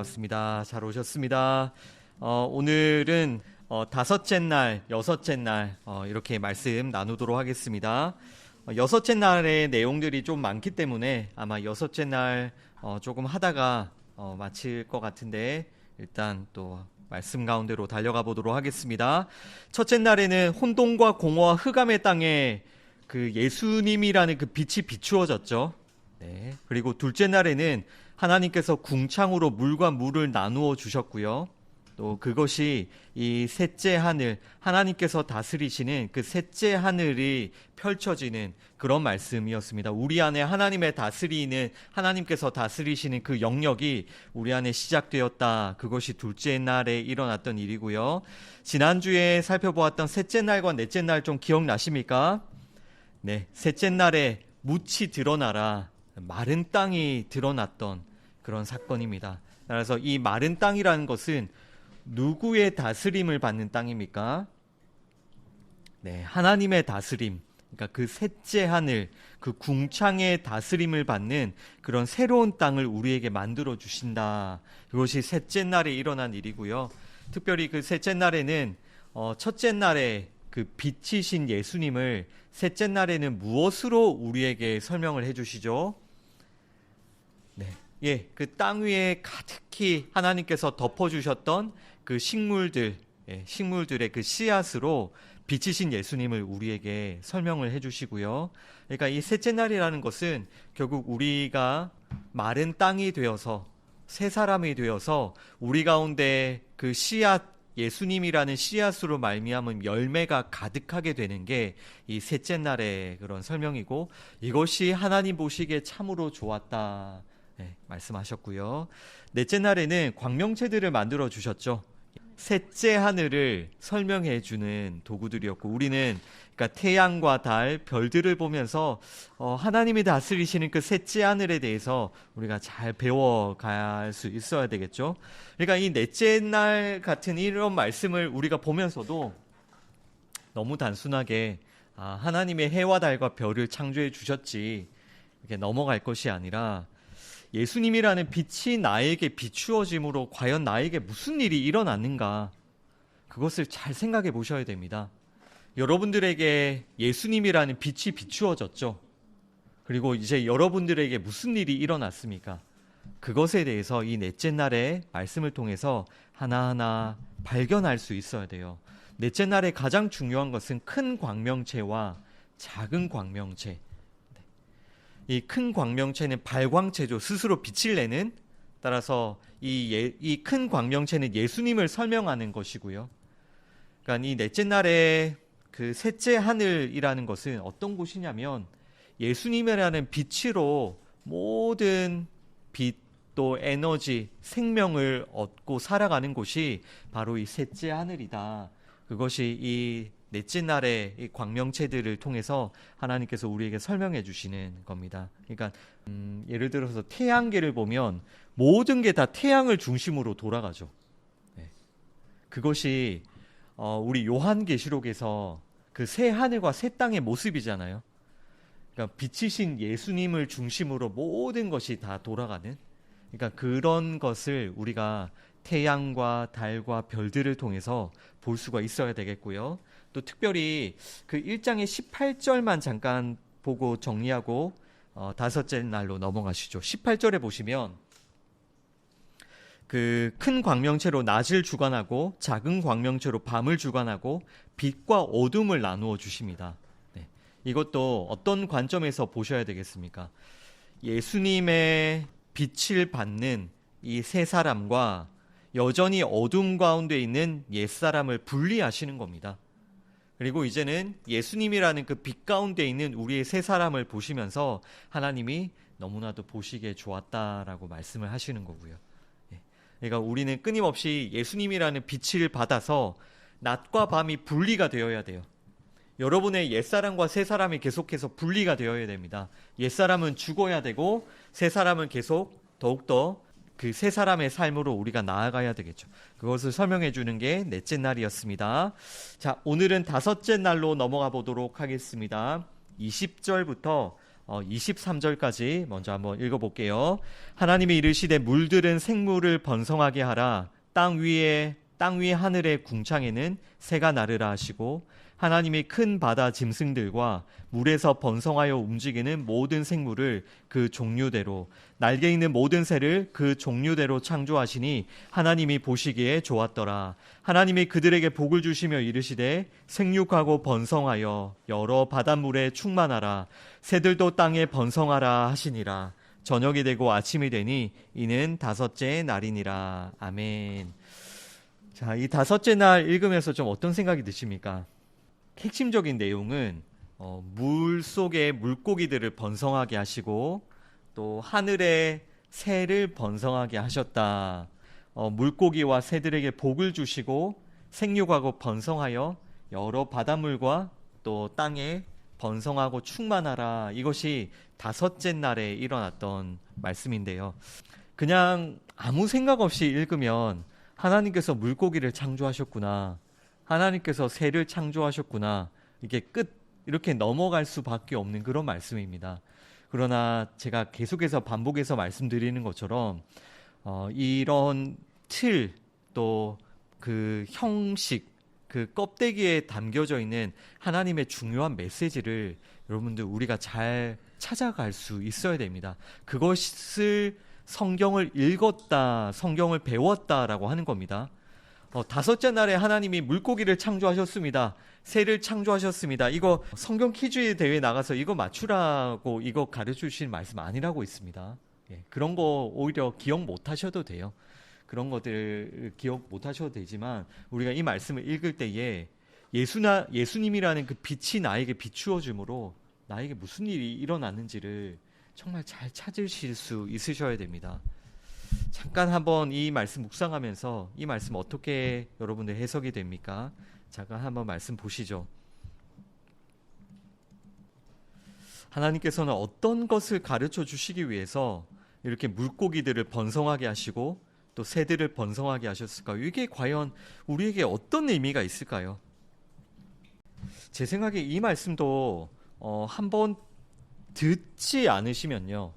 반갑습니다. 잘 오셨습니다. 오늘은 다섯째 날, 여섯째 날 이렇게 말씀 나누도록 하겠습니다. 여섯째 날의 내용들이 좀 많기 때문에 아마 여섯째 날 조금 하다가 마칠 것 같은데 일단 또 말씀 가운데로 달려가 보도록 하겠습니다. 첫째 날에는 혼돈과 공허와 흑암의 땅에 그 예수님이라는 그 빛이 비추어졌죠. 네. 그리고 둘째 날에는 하나님께서 궁창으로 물과 물을 나누어 주셨고요. 또 그것이 이 셋째 하늘, 하나님께서 다스리시는 그 셋째 하늘이 펼쳐지는 그런 말씀이었습니다. 우리 안에 하나님의 다스리는, 하나님께서 다스리시는 그 영역이 우리 안에 시작되었다. 그것이 둘째 날에 일어났던 일이고요. 지난주에 살펴보았던 셋째 날과 넷째 날 좀 기억나십니까? 네, 셋째 날에 묻이 드러나라, 마른 땅이 드러났던 그런 사건입니다. 따라서 이 마른 땅이라는 것은 누구의 다스림을 받는 땅입니까? 네, 하나님의 다스림. 그러니까 그 셋째 하늘, 그 궁창의 다스림을 받는 그런 새로운 땅을 우리에게 만들어 주신다. 그것이 셋째 날에 일어난 일이고요. 특별히 그 셋째 날에는 첫째 날에 그 빛이신 예수님을 셋째 날에는 무엇으로 우리에게 설명을 해주시죠? 네, 그 땅 위에 가득히 하나님께서 덮어주셨던 그 식물들, 식물들의 그 씨앗으로 빛이신 예수님을 우리에게 설명을 해주시고요. 그러니까 이 셋째 날이라는 것은 결국 우리가 마른 땅이 되어서 새 사람이 되어서 우리 가운데 그 씨앗, 예수님이라는 씨앗으로 말미암은 열매가 가득하게 되는 게 이 셋째 날의 그런 설명이고, 이것이 하나님 보시기에 참으로 좋았다. 네, 말씀하셨고요. 넷째 날에는 광명체들을 만들어 주셨죠. 셋째 하늘을 설명해 주는 도구들이었고, 우리는 그러니까 태양과 달, 별들을 보면서 하나님이 다스리시는 그 셋째 하늘에 대해서 우리가 잘 배워갈 수 있어야 되겠죠. 그러니까 이 넷째 날 같은 이런 말씀을 우리가 보면서도 너무 단순하게 하나님의 해와 달과 별을 창조해 주셨지 이렇게 넘어갈 것이 아니라, 예수님이라는 빛이 나에게 비추어짐으로 과연 나에게 무슨 일이 일어났는가, 그것을 잘 생각해 보셔야 됩니다. 여러분들에게 예수님이라는 빛이 비추어졌죠. 그리고 이제 여러분들에게 무슨 일이 일어났습니까? 그것에 대해서 이 넷째 날의 말씀을 통해서 하나하나 발견할 수 있어야 돼요. 넷째 날에 가장 중요한 것은 큰 광명체와 작은 광명체. 이 큰 광명체는 발광체죠. 스스로 빛을 내는. 따라서 이 큰 광명체는 예수님을 설명하는 것이고요. 그러니까 이 넷째 날에 그 셋째 하늘이라는 것은 어떤 곳이냐면, 예수님이라는 빛으로 모든 빛, 또 에너지, 생명을 얻고 살아가는 곳이 바로 이 셋째 하늘이다. 그것이 이 넷째 날의 이 광명체들을 통해서 하나님께서 우리에게 설명해 주시는 겁니다. 그러니까 예를 들어서 태양계를 보면 모든 게 다 태양을 중심으로 돌아가죠. 네. 그것이 우리 요한계시록에서 그 새 하늘과 새 땅의 모습이잖아요. 그러니까 빛이신 예수님을 중심으로 모든 것이 다 돌아가는, 그러니까 그런 것을 우리가 태양과 달과 별들을 통해서 볼 수가 있어야 되겠고요. 또 특별히 그 1장의 18절만 잠깐 보고 정리하고 다섯째 날로 넘어가시죠. 18절에 보시면 그 큰 광명체로 낮을 주관하고 작은 광명체로 밤을 주관하고 빛과 어둠을 나누어 주십니다. 네. 이것도 어떤 관점에서 보셔야 되겠습니까? 예수님의 빛을 받는 이 세 사람과 여전히 어둠 가운데 있는 옛사람을 분리하시는 겁니다. 그리고 이제는 예수님이라는 그 빛 가운데 있는 우리의 세 사람을 보시면서 하나님이 너무나도 보시기에 좋았다라고 말씀을 하시는 거고요. 그러니까 우리는 끊임없이 예수님이라는 빛을 받아서 낮과 밤이 분리가 되어야 돼요. 여러분의 옛사람과 새사람이 계속해서 분리가 되어야 됩니다. 옛사람은 죽어야 되고 새사람은 계속 더욱더 그 새 사람의 삶으로 우리가 나아가야 되겠죠. 그것을 설명해 주는 게 넷째 날이었습니다. 자, 오늘은 다섯째 날로 넘어가 보도록 하겠습니다. 20절부터 23절까지 먼저 한번 읽어볼게요. 하나님이 이르시되 물들은 생물을 번성하게 하라. 땅 위에 하늘의 궁창에는 새가 나르라 하시고 하나님이 큰 바다 짐승들과 물에서 번성하여 움직이는 모든 생물을 그 종류대로 날개 있는 모든 새를 그 종류대로 창조하시니 하나님이 보시기에 좋았더라. 하나님이 그들에게 복을 주시며 이르시되 생육하고 번성하여 여러 바닷물에 충만하라. 새들도 땅에 번성하라 하시니라. 저녁이 되고 아침이 되니 이는 다섯째 날이니라. 아멘. 자, 이 다섯째 날 읽으면서 좀 어떤 생각이 드십니까? 핵심적인 내용은 물 속에 물고기들을 번성하게 하시고 또 하늘에 새를 번성하게 하셨다. 물고기와 새들에게 복을 주시고 생육하고 번성하여 여러 바닷물과 또 땅에 번성하고 충만하라. 이것이 다섯째 날에 일어났던 말씀인데요. 그냥 아무 생각 없이 읽으면 하나님께서 물고기를 창조하셨구나. 하나님께서 새를 창조하셨구나. 이게 이렇게 넘어갈 수밖에 없는 그런 말씀입니다. 그러나 제가 계속해서 반복해서 말씀드리는 것처럼 이런 틀, 또 그 형식, 그 껍데기에 담겨져 있는 하나님의 중요한 메시지를 여러분들 우리가 잘 찾아갈 수 있어야 됩니다. 그것을 성경을 읽었다, 성경을 배웠다라고 하는 겁니다. 다섯째 날에 하나님이 물고기를 창조하셨습니다. 새를 창조하셨습니다. 이거 성경 퀴즈 대회 나가서 이거 맞추라고 이거 가르쳐 주시는 말씀 아니라고 있습니다. 예, 그런 거 오히려 기억 못 하셔도 돼요. 그런 것들 기억 못 하셔도 되지만 우리가 이 말씀을 읽을 때에 예수님이라는 그 빛이 나에게 비추어 주므로 나에게 무슨 일이 일어났는지를 정말 잘 찾으실 수 있으셔야 됩니다. 잠깐 한번 이 말씀 묵상하면서 이 말씀 어떻게 여러분들 해석이 됩니까? 잠깐 한번 말씀 보시죠. 하나님께서는 어떤 것을 가르쳐 주시기 위해서 이렇게 물고기들을 번성하게 하시고 또 새들을 번성하게 하셨을까요? 이게 과연 우리에게 어떤 의미가 있을까요? 제 생각에 이 말씀도 한번 듣지 않으시면요,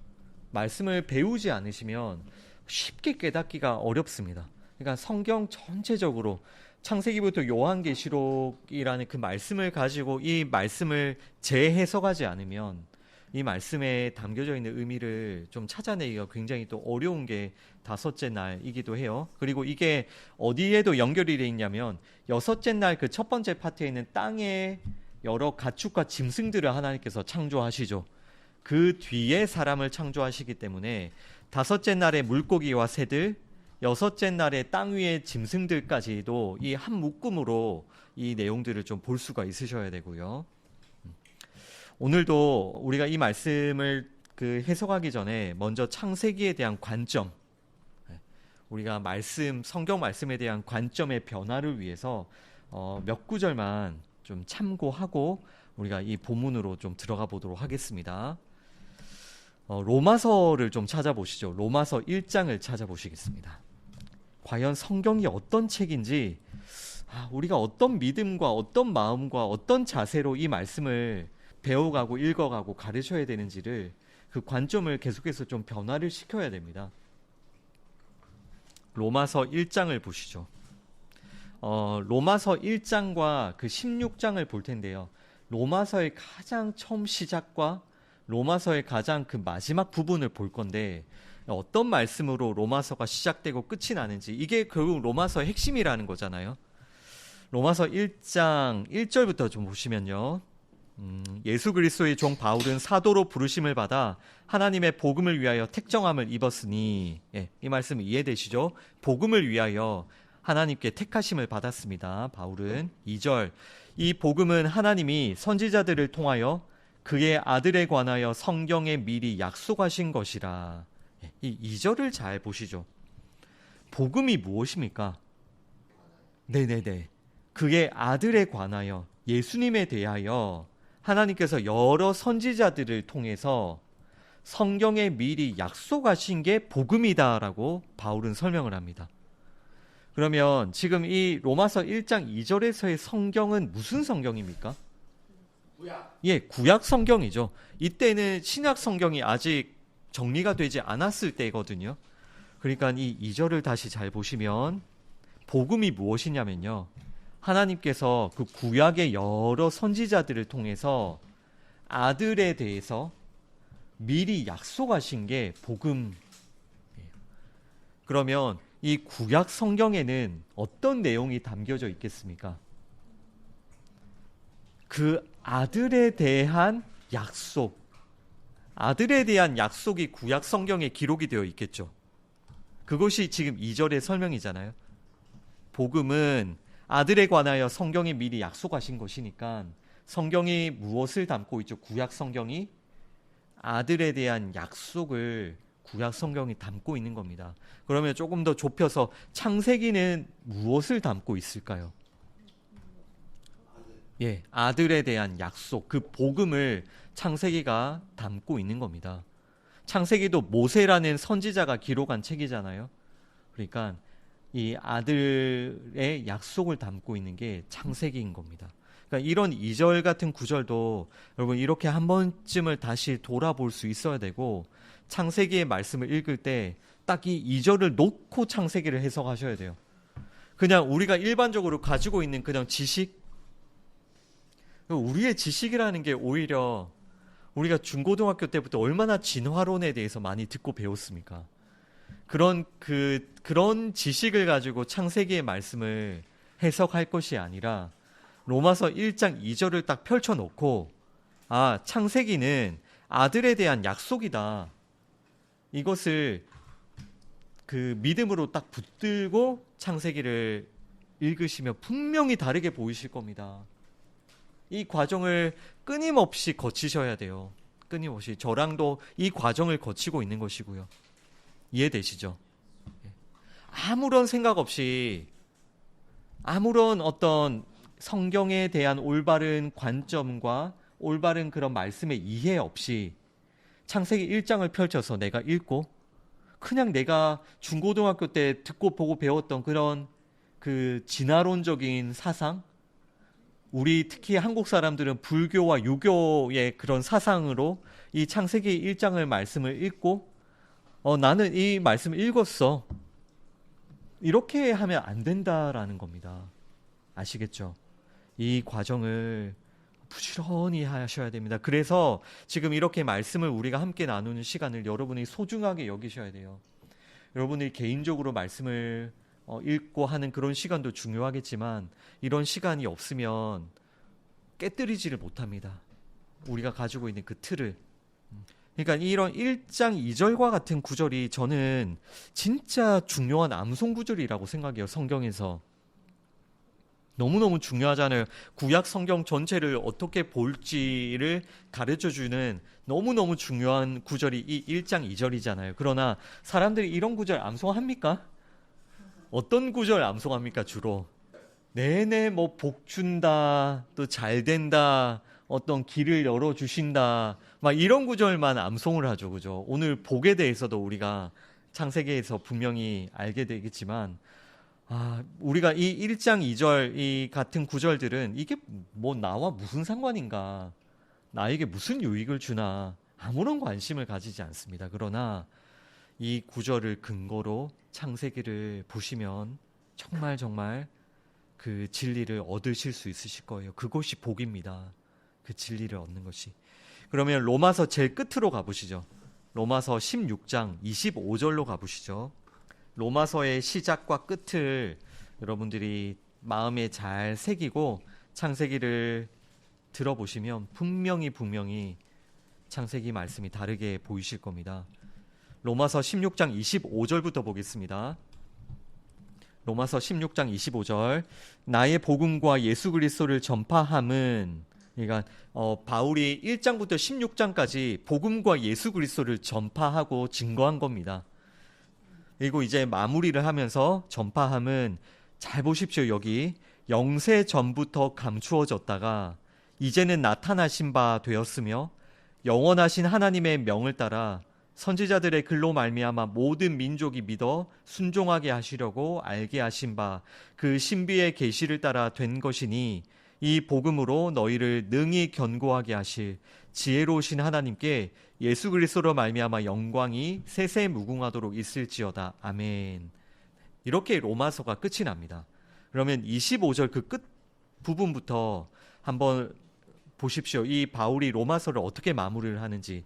말씀을 배우지 않으시면 쉽게 깨닫기가 어렵습니다. 그러니까 성경 전체적으로 창세기부터 요한계시록이라는 그 말씀을 가지고 이 말씀을 재해석하지 않으면 이 말씀에 담겨져 있는 의미를 좀 찾아내기가 굉장히 또 어려운 게 다섯째 날이기도 해요. 그리고 이게 어디에도 연결이 되어 있냐면 여섯째 날 그 첫 번째 파트에 있는 땅의 여러 가축과 짐승들을 하나님께서 창조하시죠. 그 뒤에 사람을 창조하시기 때문에 다섯째 날에 물고기와 새들, 여섯째 날에 땅 위의 짐승들까지도 이 한 묶음으로 이 내용들을 좀 볼 수가 있으셔야 되고요. 오늘도 우리가 이 말씀을 해석하기 전에 먼저 창세기에 대한 관점, 우리가 성경 말씀에 대한 관점의 변화를 위해서 몇 구절만 좀 참고하고 우리가 이 본문으로 좀 들어가 보도록 하겠습니다. 로마서를 좀 찾아보시죠. 로마서 1장을 찾아보시겠습니다. 과연 성경이 어떤 책인지, 우리가 어떤 믿음과 어떤 마음과 어떤 자세로 이 말씀을 배워가고 읽어가고 가르쳐야 되는지를 그 관점을 계속해서 좀 변화를 시켜야 됩니다. 로마서 1장을 보시죠. 로마서 1장과 그 16장을 볼 텐데요. 로마서의 가장 처음 시작과 로마서의 가장 그 마지막 부분을 볼 건데 어떤 말씀으로 로마서가 시작되고 끝이 나는지, 이게 결국 로마서의 핵심이라는 거잖아요. 로마서 1장 1절부터 좀 보시면요. 예수 그리스도의 종 바울은 사도로 부르심을 받아 하나님의 복음을 위하여 택정함을 입었으니, 이 말씀 이해되시죠? 복음을 위하여 하나님께 택하심을 받았습니다. 바울은 2절, 이 복음은 하나님이 선지자들을 통하여 그의 아들에 관하여 성경에 미리 약속하신 것이라. 이 2절을 잘 보시죠. 복음이 무엇입니까? 네네네, 그의 아들에 관하여, 예수님에 대하여 하나님께서 여러 선지자들을 통해서 성경에 미리 약속하신 게 복음이다라고 바울은 설명을 합니다. 그러면 지금 이 로마서 1장 2절에서의 성경은 무슨 성경입니까? 예, 구약 성경이죠. 이때는 신약 성경이 아직 정리가 되지 않았을 때거든요. 그러니까 이 2절을 다시 잘 보시면 복음이 무엇이냐면요. 하나님께서 그 구약의 여러 선지자들을 통해서 아들에 대해서 미리 약속하신 게 복음이에요. 그러면 이 구약 성경에는 어떤 내용이 담겨져 있겠습니까? 그 아들에 대한 약속, 아들에 대한 약속이 구약 성경에 기록이 되어 있겠죠. 그것이 지금 2절의 설명이잖아요. 복음은 아들에 관하여 성경이 미리 약속하신 것이니까 성경이 무엇을 담고 있죠? 구약 성경이 아들에 대한 약속을 구약 성경이 담고 있는 겁니다. 그러면 조금 더 좁혀서 창세기는 무엇을 담고 있을까요? 예, 아들에 대한 약속, 그 복음을 창세기가 담고 있는 겁니다. 창세기도 모세라는 선지자가 기록한 책이잖아요. 그러니까 이 아들의 약속을 담고 있는 게 창세기인 겁니다. 그러니까 이런 2절 같은 구절도 여러분 이렇게 한 번쯤을 다시 돌아볼 수 있어야 되고 창세기의 말씀을 읽을 때 딱 이 2절을 놓고 창세기를 해석하셔야 돼요. 그냥 우리가 일반적으로 가지고 있는 그냥 지식, 우리의 지식이라는 게 오히려 우리가 중고등학교 때부터 얼마나 진화론에 대해서 많이 듣고 배웠습니까? 그런 지식을 가지고 창세기의 말씀을 해석할 것이 아니라 로마서 1장 2절을 딱 펼쳐놓고 창세기는 아들에 대한 약속이다. 이것을 그 믿음으로 딱 붙들고 창세기를 읽으시면 분명히 다르게 보이실 겁니다. 이 과정을 끊임없이 거치셔야 돼요. 끊임없이. 저랑도 이 과정을 거치고 있는 것이고요. 이해되시죠? 아무런 생각 없이 아무런 어떤 성경에 대한 올바른 관점과 올바른 그런 말씀의 이해 없이 창세기 1장을 펼쳐서 내가 읽고 그냥 내가 중고등학교 때 듣고 보고 배웠던 그런 그 진화론적인 사상, 우리 특히 한국 사람들은 불교와 유교의 그런 사상으로 이 창세기 1장을 말씀을 읽고 나는 이 말씀을 읽었어. 이렇게 하면 안 된다라는 겁니다. 아시겠죠? 이 과정을 부지런히 하셔야 됩니다. 그래서 지금 이렇게 말씀을 우리가 함께 나누는 시간을 여러분이 소중하게 여기셔야 돼요. 여러분이 개인적으로 말씀을 읽고 하는 그런 시간도 중요하겠지만 이런 시간이 없으면 깨뜨리지를 못합니다. 우리가 가지고 있는 그 틀을. 그러니까 이런 1장 2절과 같은 구절이 저는 진짜 중요한 암송 구절이라고 생각해요. 성경에서. 너무너무 중요하잖아요. 구약 성경 전체를 어떻게 볼지를 가르쳐주는 너무너무 중요한 구절이 이 1장 2절이잖아요. 그러나 사람들이 이런 구절 암송합니까? 어떤 구절 암송합니까? 주로 내내 뭐 복 준다, 또 잘 된다, 어떤 길을 열어주신다, 막 이런 구절만 암송을 하죠. 그죠? 오늘 복에 대해서도 우리가 창세기에서 분명히 알게 되겠지만 우리가 이 1장 2절 이 같은 구절들은 이게 뭐 나와 무슨 상관인가, 나에게 무슨 유익을 주나 아무런 관심을 가지지 않습니다. 그러나 이 구절을 근거로 창세기를 보시면 정말 그 진리를 얻으실 수 있으실 거예요. 그것이 복입니다. 그 진리를 얻는 것이. 그러면 로마서 제일 끝으로 가보시죠. 로마서 16장 25절로 가보시죠. 로마서의 시작과 끝을 여러분들이 마음에 잘 새기고 창세기를 들어보시면 분명히 창세기 말씀이 다르게 보이실 겁니다. 로마서 16장 25절부터 보겠습니다. 로마서 16장 25절. 나의 복음과 예수 그리스도를 전파함은, 그러니까 바울이 1장부터 16장까지 복음과 예수 그리스도를 전파하고 증거한 겁니다. 그리고 이제 마무리를 하면서 전파함은, 잘 보십시오. 여기 영세 전부터 감추어졌다가 이제는 나타나신 바 되었으며 영원하신 하나님의 명을 따라 선지자들의 글로 말미암아 모든 민족이 믿어 순종하게 하시려고 알게 하신 바 그 신비의 계시를 따라 된 것이니 이 복음으로 너희를 능히 견고하게 하실 지혜로우신 하나님께 예수 그리스도로 말미암아 영광이 세세 무궁하도록 있을지어다. 아멘. 이렇게 로마서가 끝이 납니다. 그러면 25절 그 끝 부분부터 한번 보십시오. 이 바울이 로마서를 어떻게 마무리를 하는지.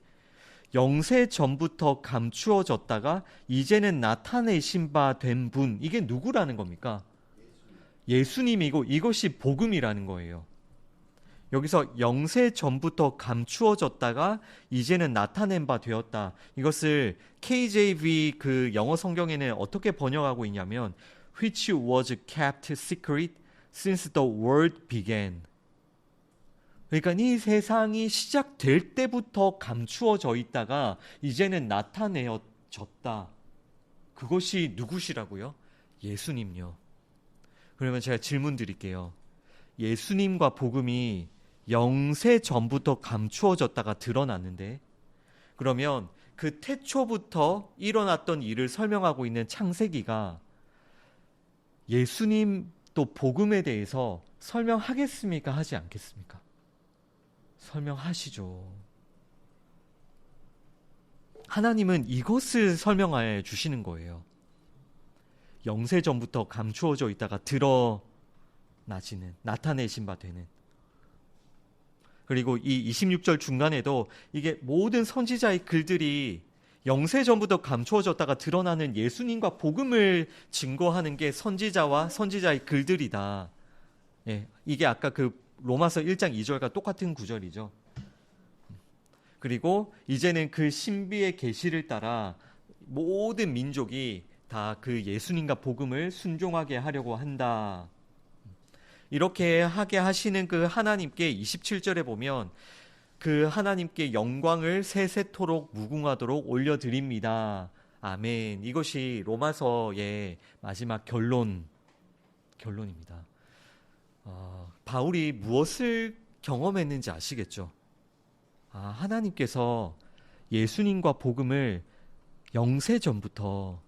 영세 전부터 감추어졌다가 이제는 나타내신 바 된 분, 이게 누구라는 겁니까? 예수님이고 이것이 복음이라는 거예요. 여기서 영세 전부터 감추어졌다가 이제는 나타낸 바 되었다. 이것을 KJV 그 영어 성경에는 어떻게 번역하고 있냐면 which was kept secret since the world began. 그러니까 이 세상이 시작될 때부터 감추어져 있다가 이제는 나타내어졌다. 그것이 누구시라고요? 예수님요. 그러면 제가 질문 드릴게요. 예수님과 복음이 영세 전부터 감추어졌다가 드러났는데, 그러면 그 태초부터 일어났던 일을 설명하고 있는 창세기가 예수님 또 복음에 대해서 설명하겠습니까? 하지 않겠습니까? 설명하시죠. 하나님은 이것을 설명해 주시는 거예요. 영세 전부터 감추어져 있다가 드러나지는, 나타내신 바 되는. 그리고 이 26절 중간에도 이게 모든 선지자의 글들이 영세 전부터 감추어졌다가 드러나는 예수님과 복음을 증거하는 게 선지자와 선지자의 글들이다. 예, 이게 아까 그 로마서 1장 2절과 똑같은 구절이죠. 그리고 이제는 그 신비의 계시를 따라 모든 민족이 다 그 예수님과 복음을 순종하게 하려고 한다. 이렇게 하게 하시는 그 하나님께 27절에 보면 그 하나님께 영광을 세세토록 무궁하도록 올려드립니다. 아멘. 이것이 로마서의 마지막 결론입니다. 바울이 무엇을 경험했는지 아시겠죠? 하나님께서 예수님과 복음을 영세 전부터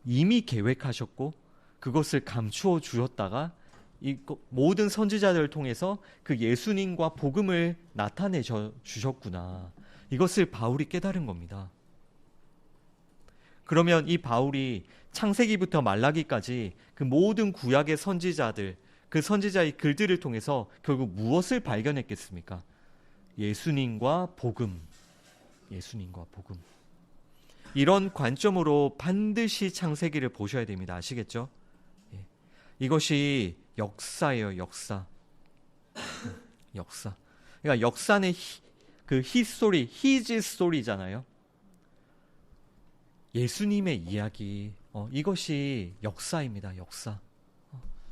이미 계획하셨고 그것을 감추어 주셨다가 이 모든 선지자들을 통해서 그 예수님과 복음을 나타내 주셨구나. 이것을 바울이 깨달은 겁니다. 그러면 이 바울이 창세기부터 말라기까지 그 모든 구약의 선지자들, 그 선지자의 글들을 통해서 결국 무엇을 발견했겠습니까? 예수님과 복음. 예수님과 복음. 이런 관점으로 반드시 창세기를 보셔야 됩니다. 아시겠죠? 이것이 역사예요, 역사. 역사. 그러니까 역사는 그 히스토리, 히즈 스토리잖아요. 예수님의 이야기. 이것이 역사입니다, 역사.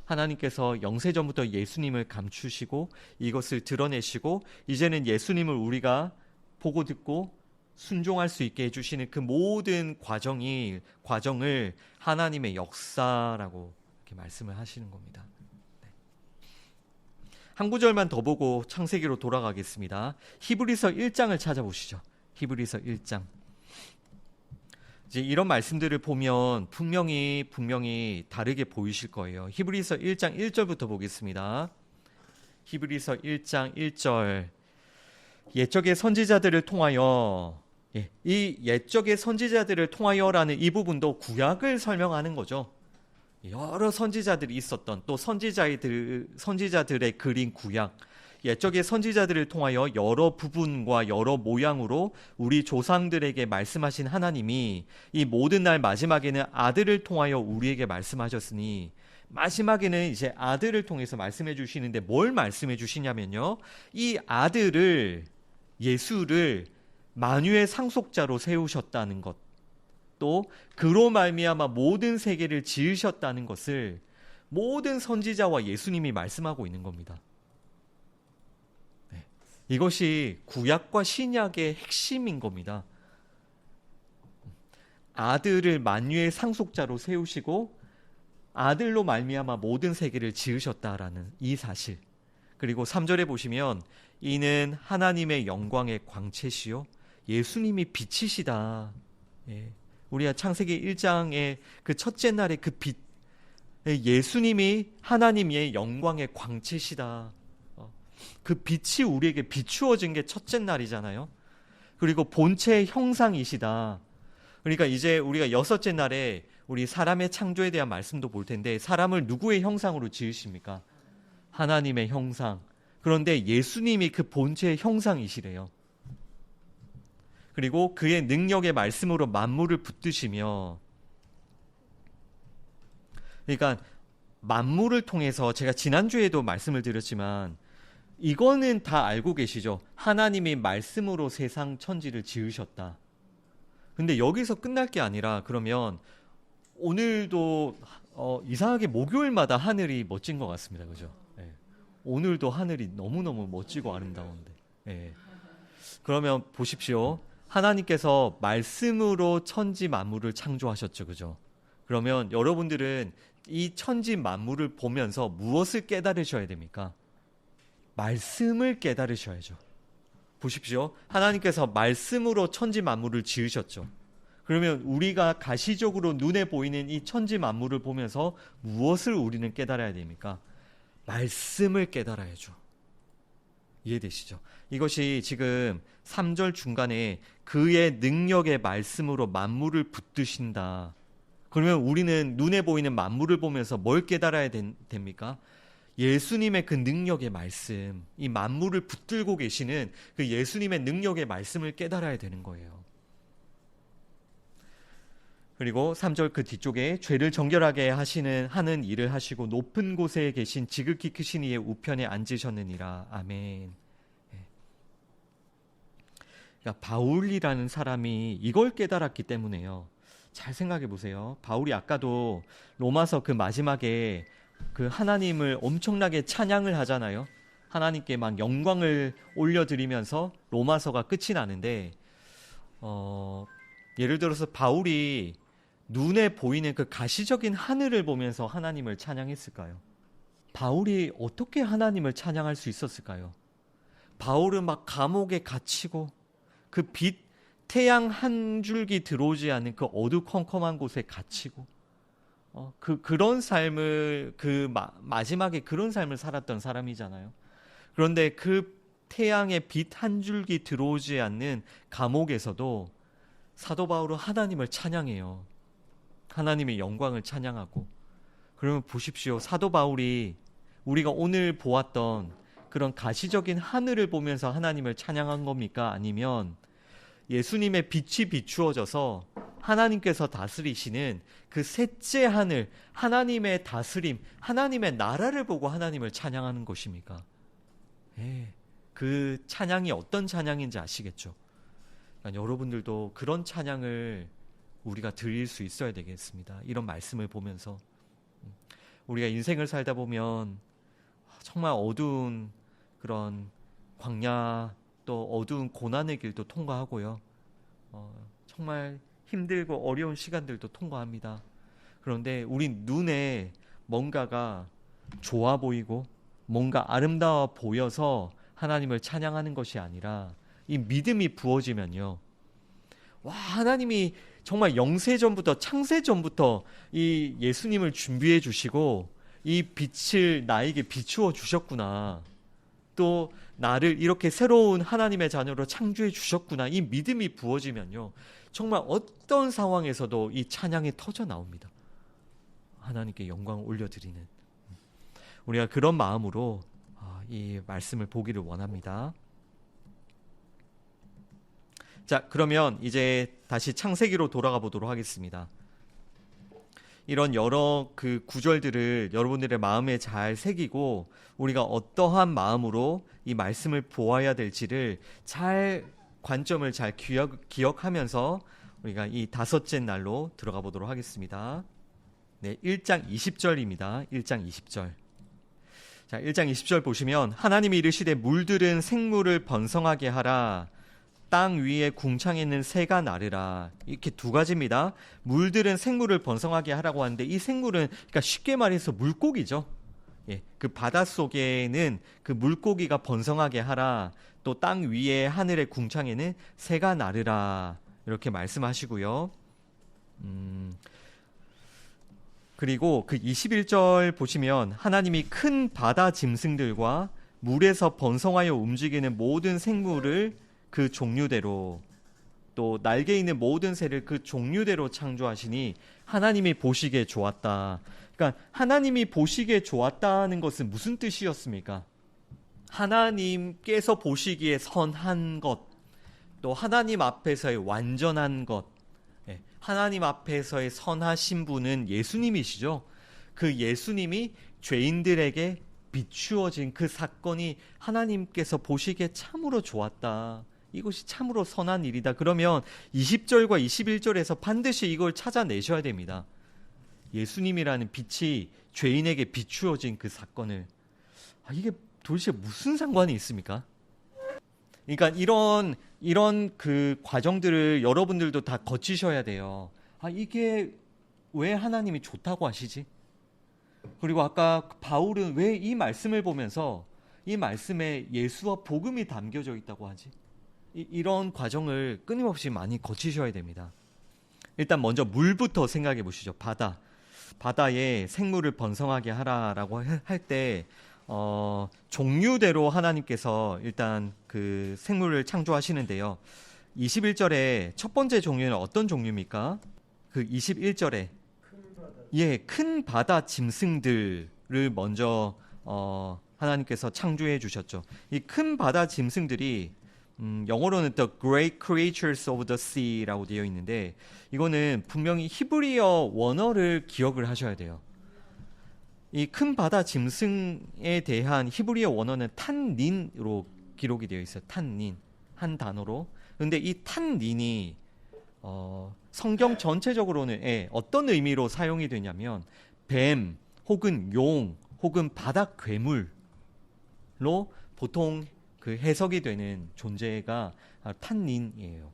하나님께서 영세전부터 예수님을 감추시고 이것을 드러내시고 이제는 예수님을 우리가 보고 듣고 순종할 수 있게 해주시는 그 모든 과정을 하나님의 역사라고 이렇게 말씀을 하시는 겁니다. 네. 한 구절만 더 보고 창세기로 돌아가겠습니다. 히브리서 1장을 찾아보시죠. 히브리서 1장. 이제 이런 말씀들을 보면 분명히 다르게 보이실 거예요. 히브리서 1장 1절부터 보겠습니다. 히브리서 1장 1절. 옛적의 선지자들을 통하여, 이 옛적의 선지자들을 통하여라는 이 부분도 구약을 설명하는 거죠. 여러 선지자들이 있었던 또 선지자들의 그린 구약, 옛적의 선지자들을 통하여 여러 부분과 여러 모양으로 우리 조상들에게 말씀하신 하나님이 이 모든 날 마지막에는 아들을 통하여 우리에게 말씀하셨으니, 마지막에는 이제 아들을 통해서 말씀해 주시는데 뭘 말씀해 주시냐면요, 이 아들을, 예수를 만유의 상속자로 세우셨다는 것, 또 그로 말미암아 모든 세계를 지으셨다는 것을 모든 선지자와 예수님이 말씀하고 있는 겁니다. 네. 이것이 구약과 신약의 핵심인 겁니다. 아들을 만유의 상속자로 세우시고 아들로 말미암아 모든 세계를 지으셨다라는 이 사실. 그리고 3절에 보시면 이는 하나님의 영광의 광채시요 예수님이 빛이시다. 예. 우리가 창세기 1장의 그 첫째 날의 그 빛, 예수님이 하나님의 영광의 광채시다. 그 빛이 우리에게 비추어진 게 첫째 날이잖아요. 그리고 본체의 형상이시다. 그러니까 이제 우리가 여섯째 날에 우리 사람의 창조에 대한 말씀도 볼 텐데, 사람을 누구의 형상으로 지으십니까? 하나님의 형상. 그런데 예수님이 그 본체의 형상이시래요. 그리고 그의 능력의 말씀으로 만물을 붙드시며, 그러니까 만물을 통해서, 제가 지난주에도 말씀을 드렸지만 이거는 다 알고 계시죠? 하나님이 말씀으로 세상 천지를 지으셨다. 근데 여기서 끝날 게 아니라, 그러면 오늘도 이상하게 목요일마다 하늘이 멋진 것 같습니다. 그죠? 네. 오늘도 하늘이 너무너무 멋지고 아름다운데. 네. 그러면 보십시오. 하나님께서 말씀으로 천지 만물을 창조하셨죠. 그죠? 그러면 여러분들은 이 천지 만물을 보면서 무엇을 깨달으셔야 됩니까? 말씀을 깨달으셔야죠. 보십시오. 하나님께서 말씀으로 천지 만물을 지으셨죠. 그러면 우리가 가시적으로 눈에 보이는 이 천지 만물을 보면서 무엇을 우리는 깨달아야 됩니까? 말씀을 깨달아야죠. 이해되시죠? 이것이 지금 3절 중간에 그의 능력의 말씀으로 만물을 붙드신다. 그러면 우리는 눈에 보이는 만물을 보면서 뭘 깨달아야 됩니까? 예수님의 그 능력의 말씀, 이 만물을 붙들고 계시는 그 예수님의 능력의 말씀을 깨달아야 되는 거예요. 그리고 3절 그 뒤쪽에 죄를 정결하게 하는 일을 하시고 높은 곳에 계신 지극히 크신 이의 우편에 앉으셨느니라. 아멘. 그러니까 바울이라는 사람이 이걸 깨달았기 때문에요. 잘 생각해 보세요. 바울이 아까도 로마서 그 마지막에 그 하나님을 엄청나게 찬양을 하잖아요. 하나님께 막 영광을 올려드리면서 로마서가 끝이 나는데, 예를 들어서 바울이 눈에 보이는 그 가시적인 하늘을 보면서 하나님을 찬양했을까요? 바울이 어떻게 하나님을 찬양할 수 있었을까요? 바울은 막 감옥에 갇히고 그 태양 한 줄기 들어오지 않는 그 어두컴컴한 곳에 갇히고 그런 삶을 마지막에 그런 삶을 살았던 사람이잖아요. 그런데 그 태양의 빛 한 줄기 들어오지 않는 감옥에서도 사도 바울은 하나님을 찬양해요. 하나님의 영광을 찬양하고. 그러면 보십시오. 사도 바울이 우리가 오늘 보았던 그런 가시적인 하늘을 보면서 하나님을 찬양한 겁니까? 아니면 예수님의 빛이 비추어져서 하나님께서 다스리시는 그 셋째 하늘, 하나님의 다스림, 하나님의 나라를 보고 하나님을 찬양하는 것입니까? 그 찬양이 어떤 찬양인지 아시겠죠? 그러니까 여러분들도 그런 찬양을 우리가 드릴 수 있어야 되겠습니다. 이런 말씀을 보면서 우리가 인생을 살다 보면 정말 어두운 그런 광야, 또 어두운 고난의 길도 통과하고요. 정말 힘들고 어려운 시간들도 통과합니다. 그런데 우리 눈에 뭔가가 좋아 보이고 뭔가 아름다워 보여서 하나님을 찬양하는 것이 아니라 이 믿음이 부어지면요. 와, 하나님이 정말 영세전부터 창세전부터 이 예수님을 준비해 주시고 이 빛을 나에게 비추어 주셨구나. 또 나를 이렇게 새로운 하나님의 자녀로 창조해 주셨구나. 이 믿음이 부어지면요. 정말 어떤 상황에서도 이 찬양이 터져 나옵니다. 하나님께 영광을 올려드리는. 우리가 그런 마음으로 이 말씀을 보기를 원합니다. 자, 그러면 이제 다시 창세기로 돌아가 보도록 하겠습니다. 이런 여러 그 구절들을 여러분들의 마음에 잘 새기고 우리가 어떠한 마음으로 이 말씀을 보아야 될지를 관점을 잘 기억하면서 우리가 이 다섯째 날로 들어가 보도록 하겠습니다. 네, 1장 20절입니다. 1장 20절. 자, 1장 20절 보시면 하나님이 이르시되 물들은 생물을 번성하게 하라. 땅 위에 궁창에 있는 새가 나르라. 이렇게 두 가지입니다. 물들은 생물을 번성하게 하라고 하는데 이 생물은 그러니까 쉽게 말해서 물고기죠. 그 바닷속에는 그 물고기가 번성하게 하라. 또 땅 위에 하늘의 궁창에는 새가 나르라. 이렇게 말씀하시고요. 그리고 그 21절 보시면 하나님이 큰 바다 짐승들과 물에서 번성하여 움직이는 모든 생물을 그 종류대로, 또 날개 있는 모든 새를 그 종류대로 창조하시니 하나님이 보시기에 좋았다. 그러니까 하나님이 보시기에 좋았다는 것은 무슨 뜻이었습니까? 하나님께서 보시기에 선한 것, 또 하나님 앞에서의 완전한 것, 하나님 앞에서의 선하신 분은 예수님이시죠. 그 예수님이 죄인들에게 비추어진 그 사건이 하나님께서 보시기에 참으로 좋았다. 이것이 참으로 선한 일이다. 그러면 20절과 21절에서 반드시 이걸 찾아내셔야 됩니다. 예수님이라는 빛이 죄인에게 비추어진 그 사건을. 이게 도대체 무슨 상관이 있습니까? 그러니까 이런 그 과정들을 여러분들도 다 거치셔야 돼요. 이게 왜 하나님이 좋다고 하시지? 그리고 아까 바울은 왜 이 말씀을 보면서 이 말씀에 예수와 복음이 담겨져 있다고 하지? 이런 과정을 끊임없이 많이 거치셔야 됩니다. 일단 먼저 물부터 생각해 보시죠. 바다에 생물을 번성하게 하라라고 할 때 종류대로 하나님께서 일단 그 생물을 창조하시는데요. 21절에 첫 번째 종류는 어떤 종류입니까? 그 21절에 큰 바다 짐승들을 먼저 하나님께서 창조해 주셨죠. 이 큰 바다 짐승들이 영어로는 The Great Creatures of the Sea라고 되어 있는데, 이거는 분명히 히브리어 원어를 기억을 하셔야 돼요. 이 큰 바다 짐승에 대한 히브리어 원어는 탄닌으로 기록이 되어 있어요. 탄닌, 한 단어로. 근데 이 탄닌이 성경 전체적으로는 어떤 의미로 사용이 되냐면 뱀 혹은 용 혹은 바다 괴물로 보통 그 해석이 되는 존재가 탄닌이에요.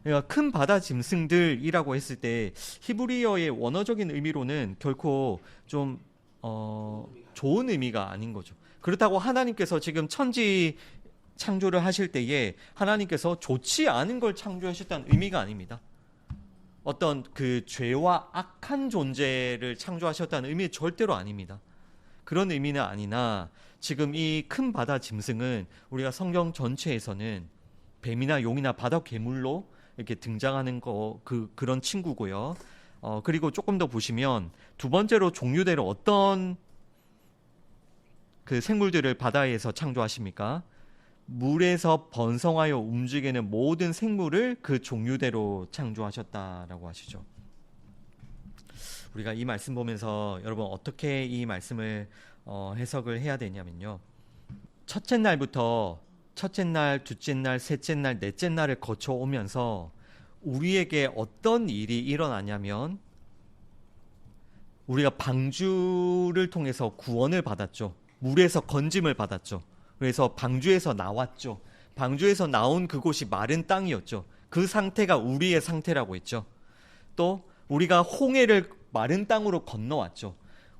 그러니까 큰 바다 짐승들이라고 했을 때 히브리어의 원어적인 의미로는 결코 좀 좋은 의미가 아닌 거죠. 그렇다고 하나님께서 지금 천지 창조를 하실 때에 하나님께서 좋지 않은 걸 창조하셨다는 의미가 아닙니다. 어떤 그 죄와 악한 존재를 창조하셨다는 의미 절대로 아닙니다. 그런 의미는 아니나 지금 이 큰 바다 짐승은 우리가 성경 전체에서는 뱀이나 용이나 바다 괴물로 이렇게 등장하는 그런 친구고요. 그리고 조금 더 보시면 두 번째로 종류대로 어떤 그 생물들을 바다에서 창조하십니까? 물에서 번성하여 움직이는 모든 생물을 그 종류대로 창조하셨다라고 하시죠. 우리가 이 말씀 보면서 여러분 어떻게 이 말씀을 해석을 해야 되냐면요. 첫째 날부터 첫째 날, 둘째 날, 셋째 날, 넷째 날을 거쳐오면서 우리에게 어떤 일이 일어나냐면 우리가 방주를 통해서 구원을 받았죠. 물에서 건짐을 받았죠. 그래서 방주에서 나왔죠. 방주에서 나온 그곳이 마른 땅이었죠. 그 상태가 우리의 상태라고 했죠. 또 우리가 홍해를 마른 땅으로 건너왔죠.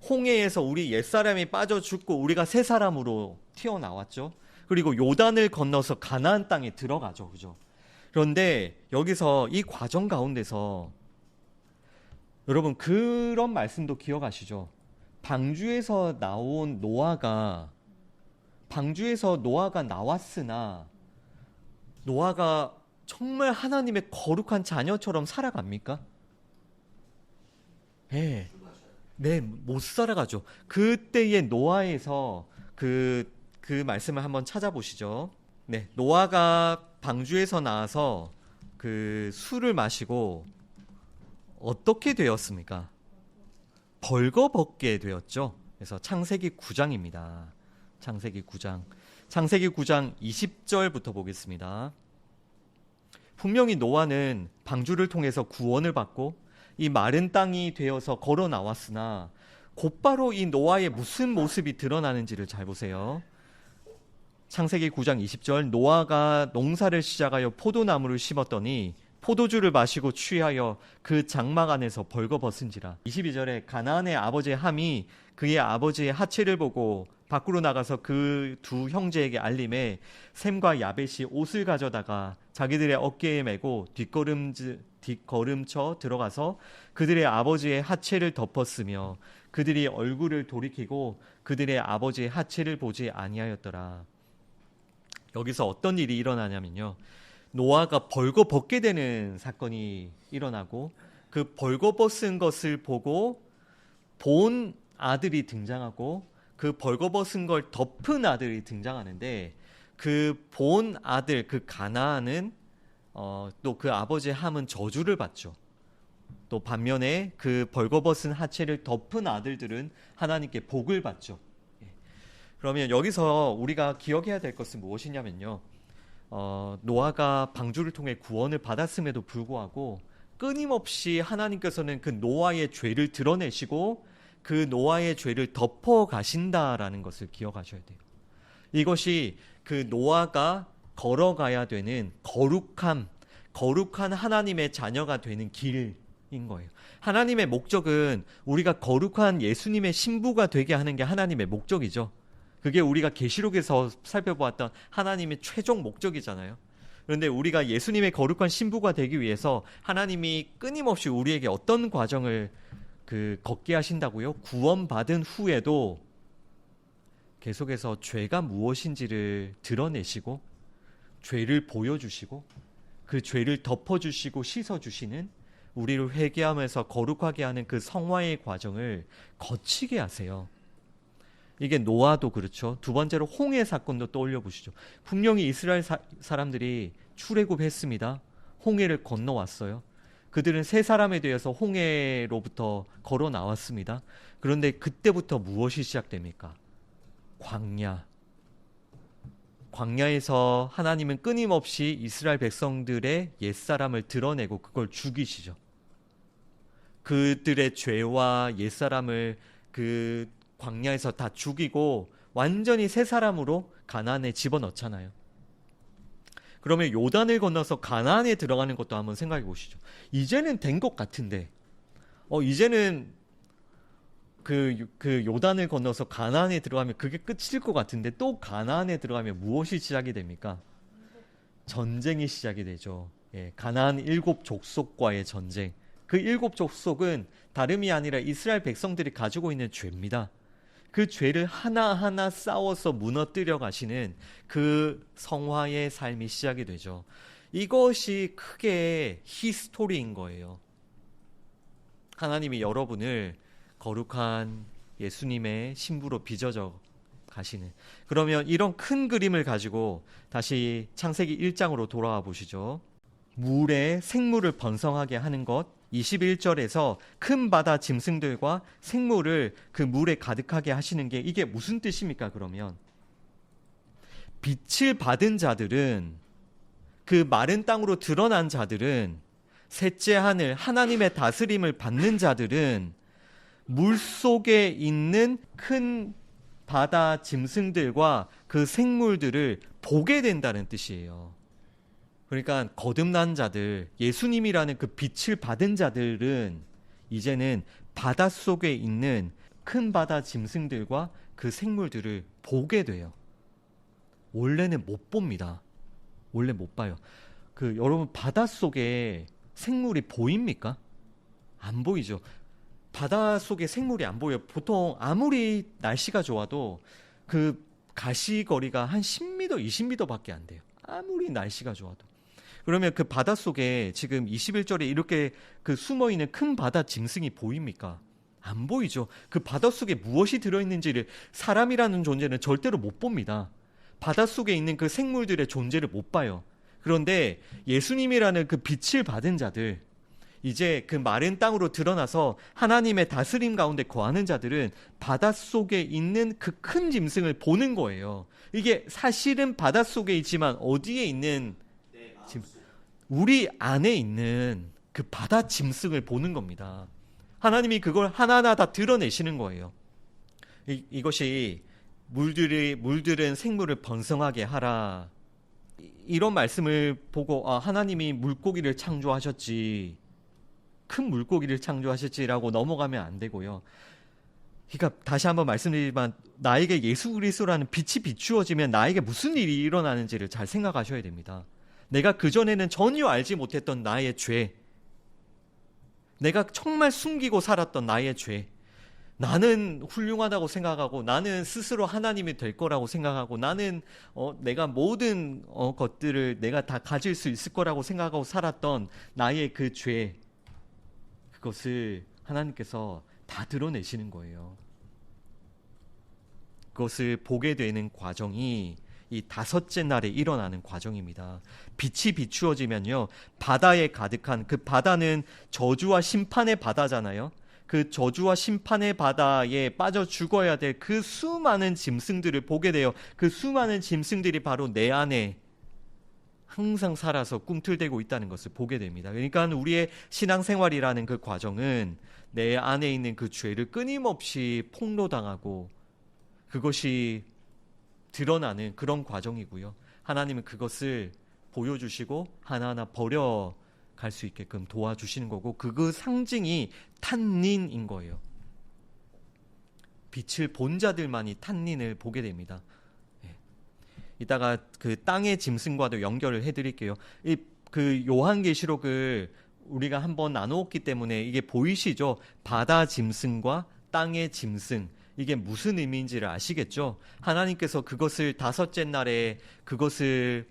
홍해에서 우리 옛사람이 빠져 죽고 우리가 새 사람으로 튀어나왔죠. 그리고 요단을 건너서 가나안 땅에 들어가죠. 그죠? 그런데 여기서 이 과정 가운데서 여러분 그런 말씀도 기억하시죠? 방주에서 노아가 나왔으나 노아가 정말 하나님의 거룩한 자녀처럼 살아갑니까? 네, 못 살아가죠. 그때의 노아에서 그 말씀을 한번 찾아보시죠. 네, 노아가 방주에서 나와서 그 술을 마시고 어떻게 되었습니까? 벌거벗게 되었죠. 그래서 창세기 9장입니다. 창세기 9장 20절부터 보겠습니다. 분명히 노아는 방주를 통해서 구원을 받고 이 마른 땅이 되어서 걸어 나왔으나 곧바로 이 노아의 무슨 모습이 드러나는지를 잘 보세요. 창세기 9장 20절 노아가 농사를 시작하여 포도나무를 심었더니 포도주를 마시고 취하여 그 장막 안에서 벌거벗은지라. 22절에 가나안의 아버지 함이 그의 아버지의 하체를 보고 밖으로 나가서 그 두 형제에게 알림해 셈과 야벳이 옷을 가져다가 자기들의 어깨에 메고 뒷걸음쳐 들어가서 그들의 아버지의 하체를 덮었으며 그들이 얼굴을 돌이키고 그들의 아버지의 하체를 보지 아니하였더라. 여기서 어떤 일이 일어나냐면요, 노아가 벌거벗게 되는 사건이 일어나고 그 벌거벗은 것을 보고 본 아들이 등장하고 그 벌거벗은 걸 덮은 아들이 등장하는데, 그 본 아들, 그 가나안은 또 그 아버지의 함은 저주를 받죠. 또 반면에 그 벌거벗은 하체를 덮은 아들들은 하나님께 복을 받죠. 그러면 여기서 우리가 기억해야 될 것은 무엇이냐면요, 노아가 방주를 통해 구원을 받았음에도 불구하고 끊임없이 하나님께서는 그 노아의 죄를 드러내시고 그 노아의 죄를 덮어 가신다라는 것을 기억하셔야 돼요. 이것이 그 노아가 걸어가야 되는 거룩한 하나님의 자녀가 되는 길인 거예요. 하나님의 목적은 우리가 거룩한 예수님의 신부가 되게 하는 게 하나님의 목적이죠. 그게 우리가 계시록에서 살펴보았던 하나님의 최종 목적이잖아요. 그런데 우리가 예수님의 거룩한 신부가 되기 위해서 하나님이 끊임없이 우리에게 어떤 과정을 걷게 하신다고요? 구원받은 후에도 계속해서 죄가 무엇인지를 드러내시고 죄를 보여주시고 그 죄를 덮어주시고 씻어주시는, 우리를 회개하면서 거룩하게 하는 그 성화의 과정을 거치게 하세요. 이게 노아도 그렇죠. 두 번째로 홍해 사건도 떠올려 보시죠. 분명히 이스라엘 사람들이 출애굽했습니다. 홍해를 건너왔어요. 그들은 세 사람에 대해서 홍해로부터 걸어 나왔습니다. 그런데 그때부터 무엇이 시작됩니까? 광야에서 하나님은 끊임없이 이스라엘 백성들의 옛사람을 드러내고 그걸 죽이시죠. 그들의 죄와 옛사람을 그 광야에서 다 죽이고 완전히 새 사람으로 가나안에 집어넣잖아요. 그러면 요단을 건너서 가나안에 들어가는 것도 한번 생각해 보시죠. 이제는 된 것 같은데, 이제는 그 요단을 건너서 가나안에 들어가면 그게 끝일 것 같은데, 또 가나안에 들어가면 무엇이 시작이 됩니까? 전쟁이 시작이 되죠. 가나안 7 족속과의 전쟁. 그 7 족속은 다름이 아니라 이스라엘 백성들이 가지고 있는 죄입니다. 그 죄를 하나하나 싸워서 무너뜨려 가시는 그 성화의 삶이 시작이 되죠. 이것이 크게 히스토리인 거예요. 하나님이 여러분을 거룩한 예수님의 신부로 빚어져 가시는, 그러면 이런 큰 그림을 가지고 다시 창세기 1장으로 돌아와 보시죠. 물에 생물을 번성하게 하는 것, 21절에서 큰 바다 짐승들과 생물을 그 물에 가득하게 하시는 게 이게 무슨 뜻입니까? 그러면 빛을 받은 자들은, 그 마른 땅으로 드러난 자들은, 셋째 하늘 하나님의 다스림을 받는 자들은 물 속에 있는 큰 바다 짐승들과 그 생물들을 보게 된다는 뜻이에요. 그러니까 거듭난 자들, 예수님이라는 그 빛을 받은 자들은 이제는 바닷속에 있는 큰 바다 짐승들과 그 생물들을 보게 돼요. 원래는 못 봅니다. 원래 못 봐요. 여러분, 바닷속에 생물이 보입니까? 안 보이죠. 바닷속에 생물이 안 보여요. 보통 아무리 날씨가 좋아도 그 가시거리가 한 10m, 20m 밖에 안 돼요. 아무리 날씨가 좋아도. 그러면 그 바닷속에 지금 21절에 이렇게 숨어있는 큰 바다 짐승이 보입니까? 안 보이죠. 그 바닷속에 무엇이 들어있는지를 사람이라는 존재는 절대로 못 봅니다. 바닷속에 있는 그 생물들의 존재를 못 봐요. 그런데 예수님이라는 그 빛을 받은 자들, 이제 그 마른 땅으로 드러나서 하나님의 다스림 가운데 거하는 자들은 바닷속에 있는 그 큰 짐승을 보는 거예요. 이게 사실은 바닷속에 있지만 어디에 있는 우리 안에 있는 그 바다 짐승을 보는 겁니다. 하나님이 그걸 하나하나 다 드러내시는 거예요. 이것이 물들은 생물을 번성하게 하라, 이런 말씀을 보고 하나님이 물고기를 창조하셨지, 큰 물고기를 창조하셨지라고 넘어가면 안 되고요. 그러니까 다시 한번 말씀드리지만 나에게 예수 그리스도라는 빛이 비추어지면 나에게 무슨 일이 일어나는지를 잘 생각하셔야 됩니다. 내가 그전에는 전혀 알지 못했던 나의 죄, 내가 정말 숨기고 살았던 나의 죄, 나는 훌륭하다고 생각하고 나는 스스로 하나님이 될 거라고 생각하고 나는 내가 모든 것들을 내가 다 가질 수 있을 거라고 생각하고 살았던 나의 그 죄, 그것을 하나님께서 다 드러내시는 거예요. 그것을 보게 되는 과정이 이 다섯째 날에 일어나는 과정입니다. 빛이 비추어지면요, 바다에 가득한, 그 바다는 저주와 심판의 바다잖아요. 그 저주와 심판의 바다에 빠져 죽어야 될 그 수많은 짐승들을 보게 돼요. 그 수많은 짐승들이 바로 내 안에 항상 살아서 꿈틀대고 있다는 것을 보게 됩니다. 그러니까 우리의 신앙생활이라는 그 과정은 내 안에 있는 그 죄를 끊임없이 폭로당하고 그것이 드러나는 그런 과정이고요. 하나님은 그것을 보여주시고 하나하나 버려갈 수 있게끔 도와주시는 거고, 그 상징이 탄닌인 거예요. 빛을 본 자들만이 탄닌을 보게 됩니다. 이따가 그 땅의 짐승과도 연결을 해드릴게요. 그 요한계시록을 우리가 한번 나누었기 때문에 이게 보이시죠? 바다 짐승과 땅의 짐승, 이게 무슨 의미인지를 아시겠죠? 하나님께서 그것을 다섯째 날에 그것을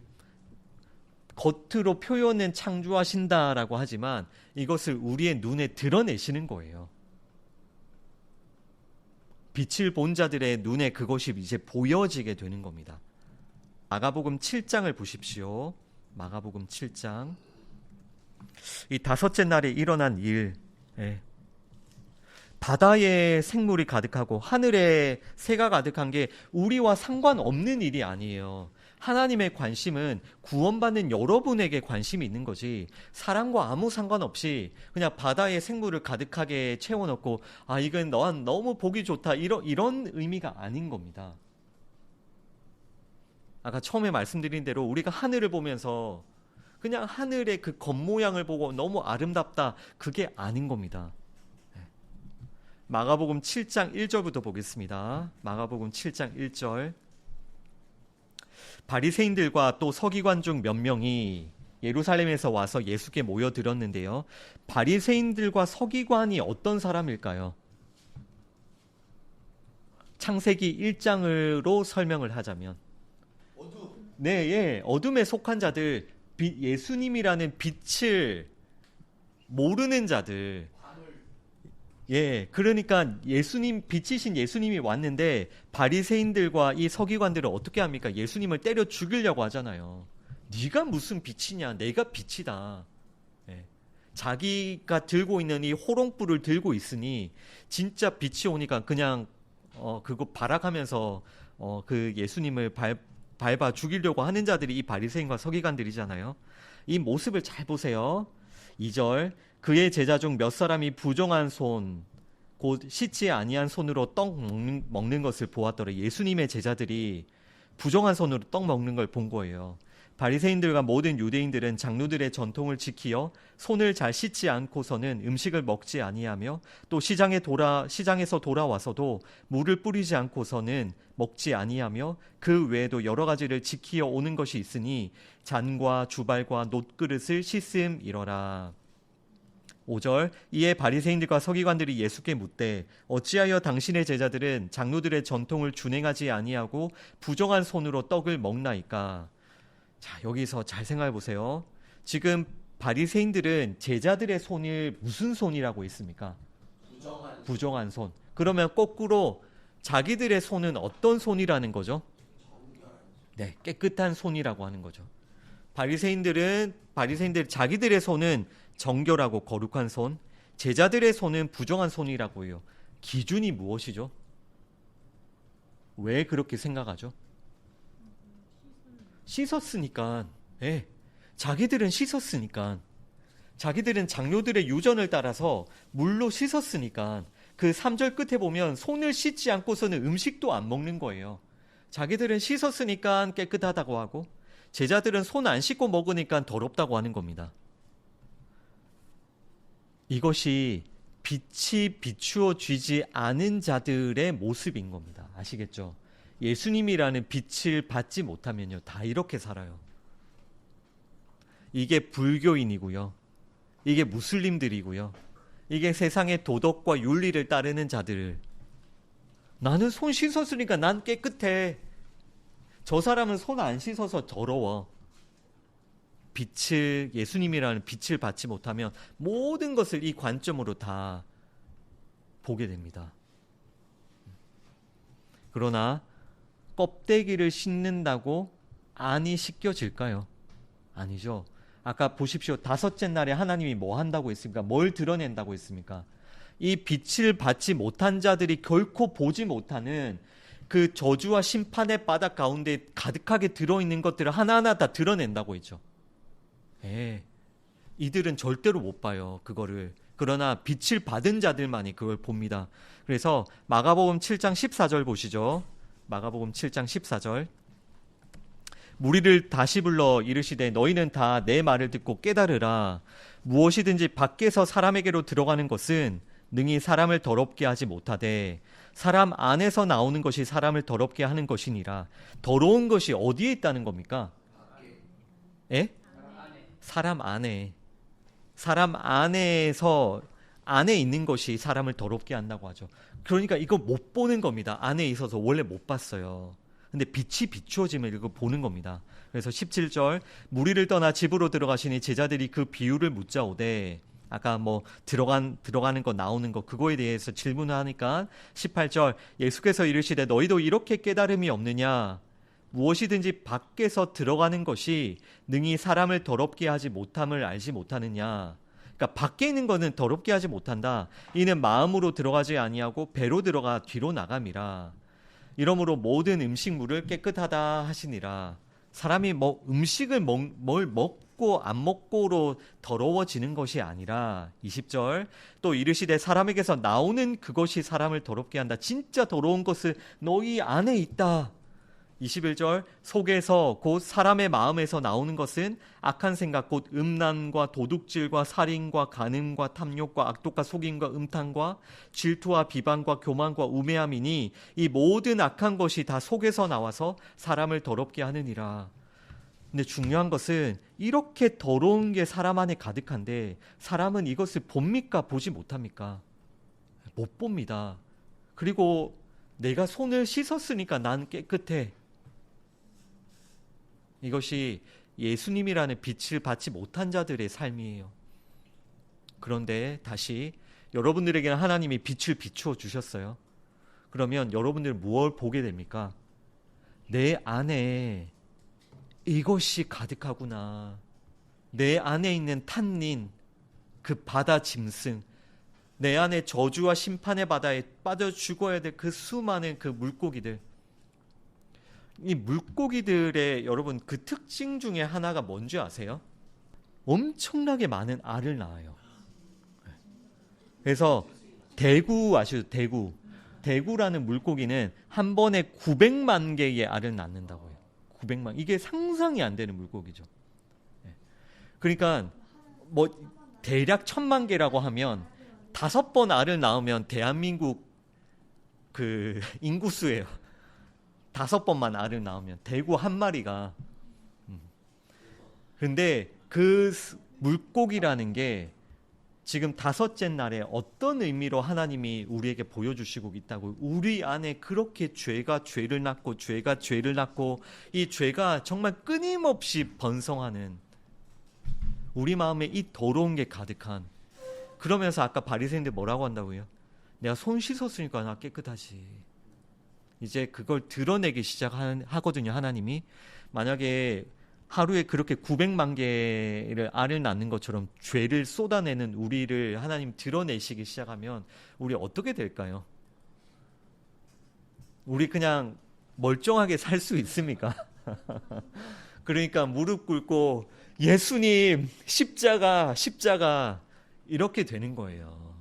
겉으로 표현은 창조하신다라고 하지만 이것을 우리의 눈에 드러내시는 거예요. 빛을 본 자들의 눈에 그것이 이제 보여지게 되는 겁니다. 마가복음 7장을 보십시오. 마가복음 7장. 이 다섯째 날에 일어난 일, 바다에 생물이 가득하고 하늘에 새가 가득한 게 우리와 상관없는 일이 아니에요. 하나님의 관심은 구원받는 여러분에게 관심이 있는 거지, 사람과 아무 상관없이 그냥 바다에 생물을 가득하게 채워넣고 이건 너무 보기 좋다 이런 의미가 아닌 겁니다. 아까 처음에 말씀드린 대로 우리가 하늘을 보면서 그냥 하늘의 그 겉모양을 보고 너무 아름답다, 그게 아닌 겁니다. 마가복음 7장 1절부터 보겠습니다. 마가복음 7장 1절. 바리새인들과 또 서기관 중 몇 명이 예루살렘에서 와서 예수께 모여들었는데요. 바리새인들과 서기관이 어떤 사람일까요? 창세기 1장으로 설명을 하자면 어둠에 속한 자들, 예수님이라는 빛을 모르는 자들. 그러니까 빛이신 예수님이 왔는데 바리새인들과 이 서기관들은 어떻게 합니까? 예수님을 때려 죽이려고 하잖아요. 네가 무슨 빛이냐? 내가 빛이다. 자기가 들고 있는 이 호롱불을 들고 있으니 진짜 빛이 오니까 그냥 그거 발악하면서 그 예수님을 밟아 죽이려고 하는 자들이 이 바리새인과 서기관들이잖아요. 이 모습을 잘 보세요. 2절. 그의 제자 중 몇 사람이 부정한 손, 곧 씻지 아니한 손으로 떡 먹는 것을 보았더라. 예수님의 제자들이 부정한 손으로 떡 먹는 걸 본 거예요. 바리새인들과 모든 유대인들은 장로들의 전통을 지키어 손을 잘 씻지 않고서는 음식을 먹지 아니하며, 또 시장에서 돌아와서도 물을 뿌리지 않고서는 먹지 아니하며, 그 외에도 여러 가지를 지키어 오는 것이 있으니 잔과 주발과 놋그릇을 씻음이러라. 5절. 이에 바리새인들과 서기관들이 예수께 묻되 어찌하여 당신의 제자들은 장로들의 전통을 준행하지 아니하고 부정한 손으로 떡을 먹나이까? 자, 여기서 잘 생각해 보세요. 지금 바리새인들은 제자들의 손을 무슨 손이라고 했습니까? 부정한 손. 그러면 거꾸로 자기들의 손은 어떤 손이라는 거죠? 깨끗한 손이라고 하는 거죠. 바리새인들 자기들의 손은 정결하고 거룩한 손, 제자들의 손은 부정한 손이라고 해요. 기준이 무엇이죠? 왜 그렇게 생각하죠? 씻었으니까. 자기들은 씻었으니까. 자기들은 장로들의 유전을 따라서 물로 씻었으니까. 그 3절 끝에 보면 손을 씻지 않고서는 음식도 안 먹는 거예요. 자기들은 씻었으니까 깨끗하다고 하고, 제자들은 손 안 씻고 먹으니까 더럽다고 하는 겁니다. 이것이 빛이 비추어지지 않은 자들의 모습인 겁니다. 아시겠죠? 예수님이라는 빛을 받지 못하면요, 다 이렇게 살아요. 이게 불교인이고요, 이게 무슬림들이고요, 이게 세상의 도덕과 윤리를 따르는 자들, 나는 손 씻었으니까 난 깨끗해. 저 사람은 손 안 씻어서 더러워. 예수님이라는 빛을 받지 못하면 모든 것을 이 관점으로 다 보게 됩니다. 그러나 껍데기를 씻는다고 안이 씻겨질까요? 아니죠. 아까 보십시오. 다섯째 날에 하나님이 뭐 한다고 했습니까? 뭘 드러낸다고 했습니까? 이 빛을 받지 못한 자들이 결코 보지 못하는 그 저주와 심판의 바닥 가운데 가득하게 들어있는 것들을 하나하나 다 드러낸다고 했죠. 이들은 절대로 못 봐요, 그거를. 그러나 빛을 받은 자들만이 그걸 봅니다. 그래서 마가복음 7장 14절 보시죠. 마가복음 7장 14절. 무리를 다시 불러 이르시되 너희는 다 내 말을 듣고 깨달으라. 무엇이든지 밖에서 사람에게로 들어가는 것은 능히 사람을 더럽게 하지 못하되 사람 안에서 나오는 것이 사람을 더럽게 하는 것이니라. 더러운 것이 어디에 있다는 겁니까? 사람 안에. 사람 안에서 안에 있는 것이 사람을 더럽게 한다고 하죠. 그러니까 이거 못 보는 겁니다. 안에 있어서 원래 못 봤어요. 근데 빛이 비추어지면 이거 보는 겁니다. 그래서 17절 무리를 떠나 집으로 들어가시니 제자들이 그 비유를 묻자오되 아까 뭐 들어가는 거 나오는 거 그거에 대해서 질문을 하니까 18절 예수께서 이르시되 너희도 이렇게 깨달음이 없느냐 무엇이든지 밖에서 들어가는 것이 능히 사람을 더럽게 하지 못함을 알지 못하느냐. 그러니까 밖에 있는 거는 더럽게 하지 못한다. 이는 마음으로 들어가지 아니하고 배로 들어가 뒤로 나감이라. 이러므로 모든 음식물을 깨끗하다 하시니라. 사람이 뭐 음식을 뭘 먹고 안 먹고로 더러워지는 것이 아니라 20절 또 이르시되 사람에게서 나오는 그것이 사람을 더럽게 한다. 진짜 더러운 것은 너희 안에 있다. 21절 속에서 곧 사람의 마음에서 나오는 것은 악한 생각 곧 음란과 도둑질과 살인과 간음과 탐욕과 악독과 속임과 음탕과 질투와 비방과 교만과 우매함이니 이 모든 악한 것이 다 속에서 나와서 사람을 더럽게 하느니라. 근데 중요한 것은 이렇게 더러운 게 사람 안에 가득한데 사람은 이것을 봅니까? 보지 못합니까? 못 봅니다. 그리고 내가 손을 씻었으니까 난 깨끗해. 이것이 예수님이라는 빛을 받지 못한 자들의 삶이에요. 그런데 다시 여러분들에게는 하나님이 빛을 비추어 주셨어요. 그러면 여러분들은 무엇을 보게 됩니까? 내 안에 이것이 가득하구나. 내 안에 있는 탄닌, 그 바다 짐승, 내 안에 저주와 심판의 바다에 빠져 죽어야 될 그 수많은 그 물고기들. 이 물고기들의 여러분 그 특징 중에 하나가 뭔지 아세요? 엄청나게 많은 알을 낳아요. 그래서 대구 아시죠? 대구라는 물고기는 한 번에 900만 개의 알을 낳는다고 해요. 900만. 이게 상상이 안 되는 물고기죠. 그러니까 뭐 대략 1000만 개라고 하면 5번 알을 낳으면 대한민국 그 인구수예요. 5번만 알을 낳으면 대구 한 마리가. 근데 그 물고기라는 게 지금 5째 날에 어떤 의미로 하나님이 우리에게 보여주시고 있다고. 우리 안에 그렇게 죄가 죄를 낳고 죄가 죄를 낳고 이 죄가 정말 끊임없이 번성하는 우리 마음에 이 더러운 게 가득한. 그러면서 아까 바리새인들 뭐라고 한다고요? 내가 손 씻었으니까 나 깨끗하지. 이제 그걸 드러내기 시작하거든요. 하나님이 만약에 하루에 그렇게 900만 개를 알을 낳는 것처럼 죄를 쏟아내는 우리를 하나님 드러내시기 시작하면 우리 어떻게 될까요? 우리 그냥 멀쩡하게 살 수 있습니까? 그러니까 무릎 꿇고 예수님 십자가 이렇게 되는 거예요.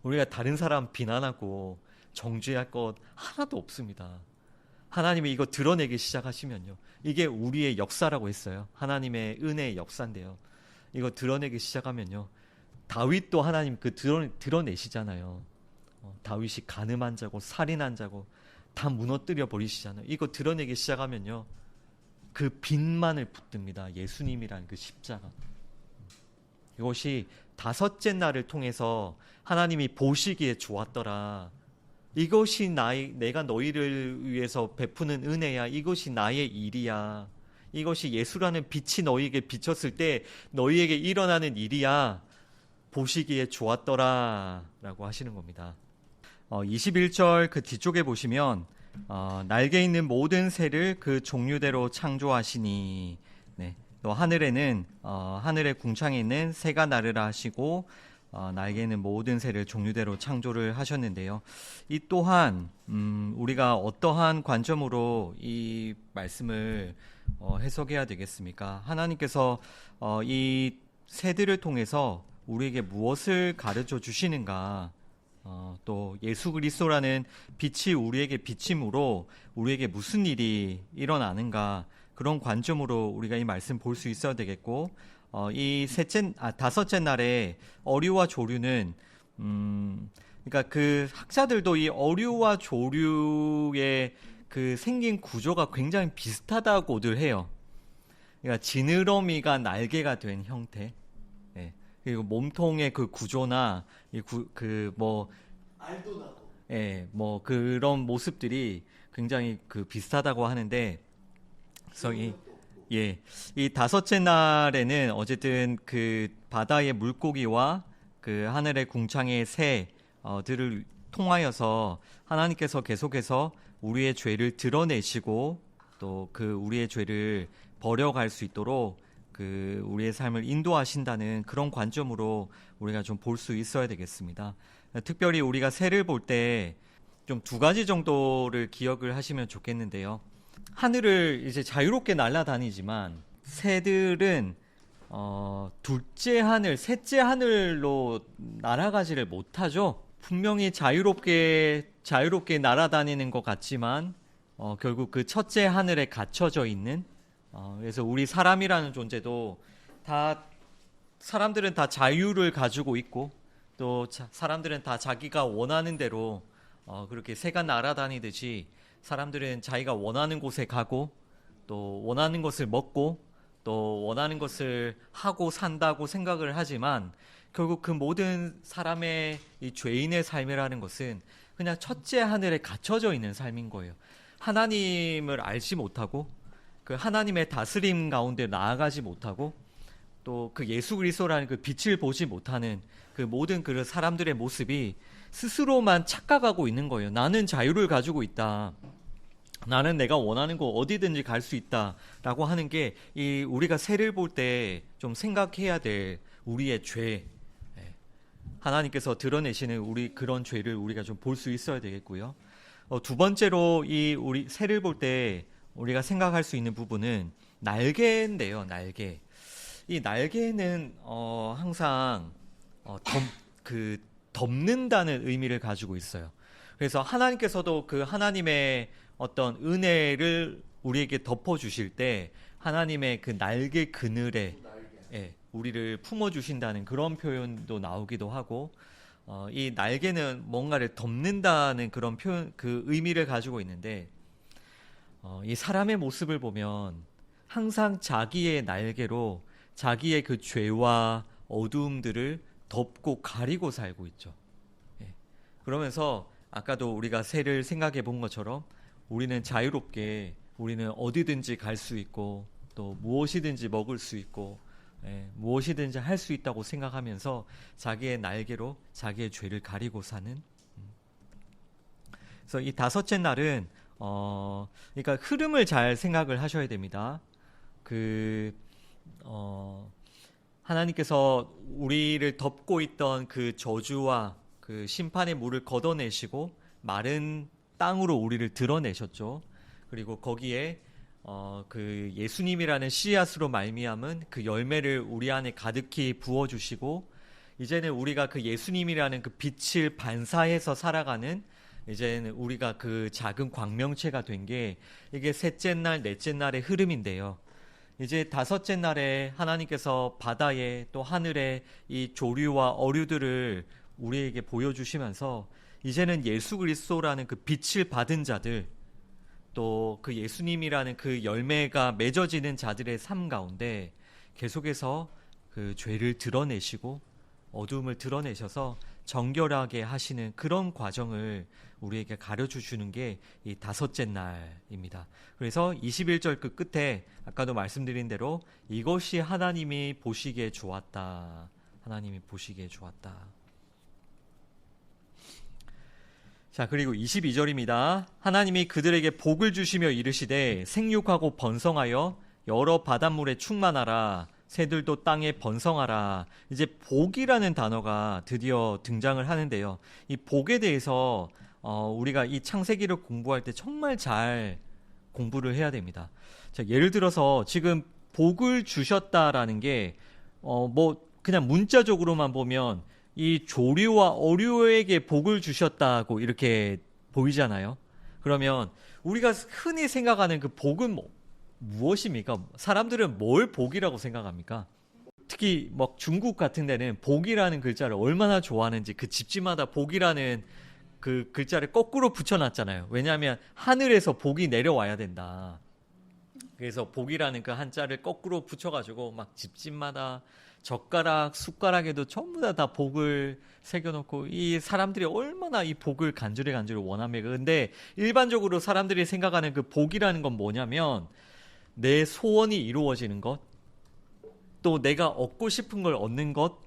우리가 다른 사람 비난하고 정죄할 것 하나도 없습니다. 하나님이 이거 드러내기 시작하시면요. 이게 우리의 역사라고 했어요. 하나님의 은혜의 역사인데요. 이거 드러내기 시작하면요. 다윗도 하나님 그 드러내시잖아요. 다윗이 간음한 자고 살인한 자고 다 무너뜨려 버리시잖아요. 이거 드러내기 시작하면요. 그 빛만을 붙듭니다. 예수님이라는 그 십자가. 이것이 5째 날을 통해서 하나님이 보시기에 좋았더라. 이것이 내가 너희를 위해서 베푸는 은혜야. 이것이 나의 일이야. 이것이 예수라는 빛이 너희에게 비쳤을 때 너희에게 일어나는 일이야. 보시기에 좋았더라 라고 하시는 겁니다. 21절 그 뒤쪽에 보시면 날개 있는 모든 새를 그 종류대로 창조하시니, 네, 또 하늘에는 하늘의 궁창에 있는 새가 나르라 하시고 날개 있는 모든 새를 종류대로 창조를 하셨는데요. 이 또한 우리가 어떠한 관점으로 이 말씀을 해석해야 되겠습니까? 하나님께서 이 새들을 통해서 우리에게 무엇을 가르쳐 주시는가? 또 예수 그리스도라는 빛이 우리에게 비침으로 우리에게 무슨 일이 일어나는가? 그런 관점으로 우리가 이 말씀 볼 수 있어야 되겠고, 이 다섯째 날에 어류와 조류는 그러니까 그 학자들도 이 어류와 조류의 그 생긴 구조가 굉장히 비슷하다고들 해요. 그러니까 지느러미가 날개가 된 형태. 예. 그리고 몸통의 그 구조나 알도 나고. 예, 뭐 그런 모습들이 굉장히 그 비슷하다고 하는데, 그래서 이 다섯째 날에는 어쨌든 그 바다의 물고기와 그 하늘의 궁창의 새들을 통하여서 하나님께서 계속해서 우리의 죄를 드러내시고 또 그 우리의 죄를 버려갈 수 있도록 그 우리의 삶을 인도하신다는 그런 관점으로 우리가 좀 볼 수 있어야 되겠습니다. 특별히 우리가 새를 볼 때 좀 두 가지 정도를 기억을 하시면 좋겠는데요. 하늘을 이제 자유롭게 날아다니지만 새들은 둘째 하늘, 셋째 하늘로 날아가지를 못하죠. 분명히 자유롭게 날아다니는 것 같지만 결국 그 첫째 하늘에 갇혀져 있는, 그래서 우리 사람이라는 존재도 사람들은 다 자유를 가지고 있고 또 사람들은 다 자기가 원하는 대로 그렇게 새가 날아다니듯이 사람들은 자기가 원하는 곳에 가고 또 원하는 것을 먹고 또 원하는 것을 하고 산다고 생각을 하지만 결국 그 모든 사람의 이 죄인의 삶이라는 것은 그냥 첫째 하늘에 갇혀져 있는 삶인 거예요. 하나님을 알지 못하고 그 하나님의 다스림 가운데 나아가지 못하고 또 그 예수 그리스도라는 그 빛을 보지 못하는 그 모든 그 사람들의 모습이 스스로만 착각하고 있는 거예요. 나는 자유를 가지고 있다. 나는 내가 원하는 곳 어디든지 갈 수 있다라고 하는 게 이 우리가 새를 볼 때 좀 생각해야 될 우리의 죄, 하나님께서 드러내시는 우리 그런 죄를 우리가 좀 볼 수 있어야 되겠고요. 두 번째로 이 우리 새를 볼 때 우리가 생각할 수 있는 부분은 날개인데요. 날개. 이 날개는 항상 덮는다는 의미를 가지고 있어요. 그래서 하나님께서도 그 하나님의 어떤 은혜를 우리에게 덮어 주실 때 하나님의 그 날개 그늘에 우리를 품어 주신다는 그런 표현도 나오기도 하고, 이 날개는 뭔가를 덮는다는 그런 표현, 그 의미를 가지고 있는데, 이 사람의 모습을 보면 항상 자기의 날개로 자기의 그 죄와 어두움들을 덮고 가리고 살고 있죠. 그러면서 아까도 우리가 새를 생각해 본 것처럼 우리는 자유롭게 우리는 어디든지 갈 수 있고 또 무엇이든지 먹을 수 있고 무엇이든지 할 수 있다고 생각하면서 자기의 날개로 자기의 죄를 가리고 사는. 그래서 이 다섯째 날은 그러니까 흐름을 잘 생각을 하셔야 됩니다. 하나님께서 우리를 덮고 있던 그 저주와 그 심판의 물을 걷어내시고 마른 땅으로 우리를 드러내셨죠. 그리고 거기에 그 예수님이라는 씨앗으로 말미암은 그 열매를 우리 안에 가득히 부어주시고, 이제는 우리가 그 예수님이라는 그 빛을 반사해서 살아가는, 이제는 우리가 그 작은 광명체가 된 게 이게 셋째 날, 넷째 날의 흐름인데요. 이제 다섯째 날에 하나님께서 바다에 또 하늘에 이 조류와 어류들을 우리에게 보여주시면서 이제는 예수 그리스도라는 그 빛을 받은 자들, 또 그 예수님이라는 그 열매가 맺어지는 자들의 삶 가운데 계속해서 그 죄를 드러내시고 어두움을 드러내셔서 정결하게 하시는 그런 과정을 우리에게 가르쳐 주는 게 이 다섯째 날입니다. 그래서 21절 그 끝에 아까도 말씀드린 대로 이것이 하나님이 보시기에 좋았다. 하나님이 보시기에 좋았다. 자, 그리고 22절입니다. 하나님이 그들에게 복을 주시며 이르시되 생육하고 번성하여 여러 바닷물에 충만하라. 새들도 땅에 번성하라. 이제 복이라는 단어가 드디어 등장을 하는데요. 이 복에 대해서 우리가 이 창세기를 공부할 때 정말 잘 공부를 해야 됩니다. 자, 예를 들어서 지금 복을 주셨다라는 게 그냥 문자적으로만 보면 이 조류와 어류에게 복을 주셨다고 이렇게 보이잖아요. 그러면 우리가 흔히 생각하는 그 복은 무엇입니까? 사람들은 뭘 복이라고 생각합니까? 특히 막 중국 같은 데는 복이라는 글자를 얼마나 좋아하는지 그 집집마다 복이라는 그 글자를 거꾸로 붙여놨잖아요. 왜냐하면 하늘에서 복이 내려와야 된다. 그래서 복이라는 그 한자를 거꾸로 붙여가지고 막 집집마다 젓가락, 숟가락에도 전부 다 복을 새겨놓고 이 사람들이 얼마나 이 복을 간절히 원합니까? 근데 일반적으로 사람들이 생각하는 그 복이라는 건 뭐냐면 내 소원이 이루어지는 것, 또 내가 얻고 싶은 걸 얻는 것,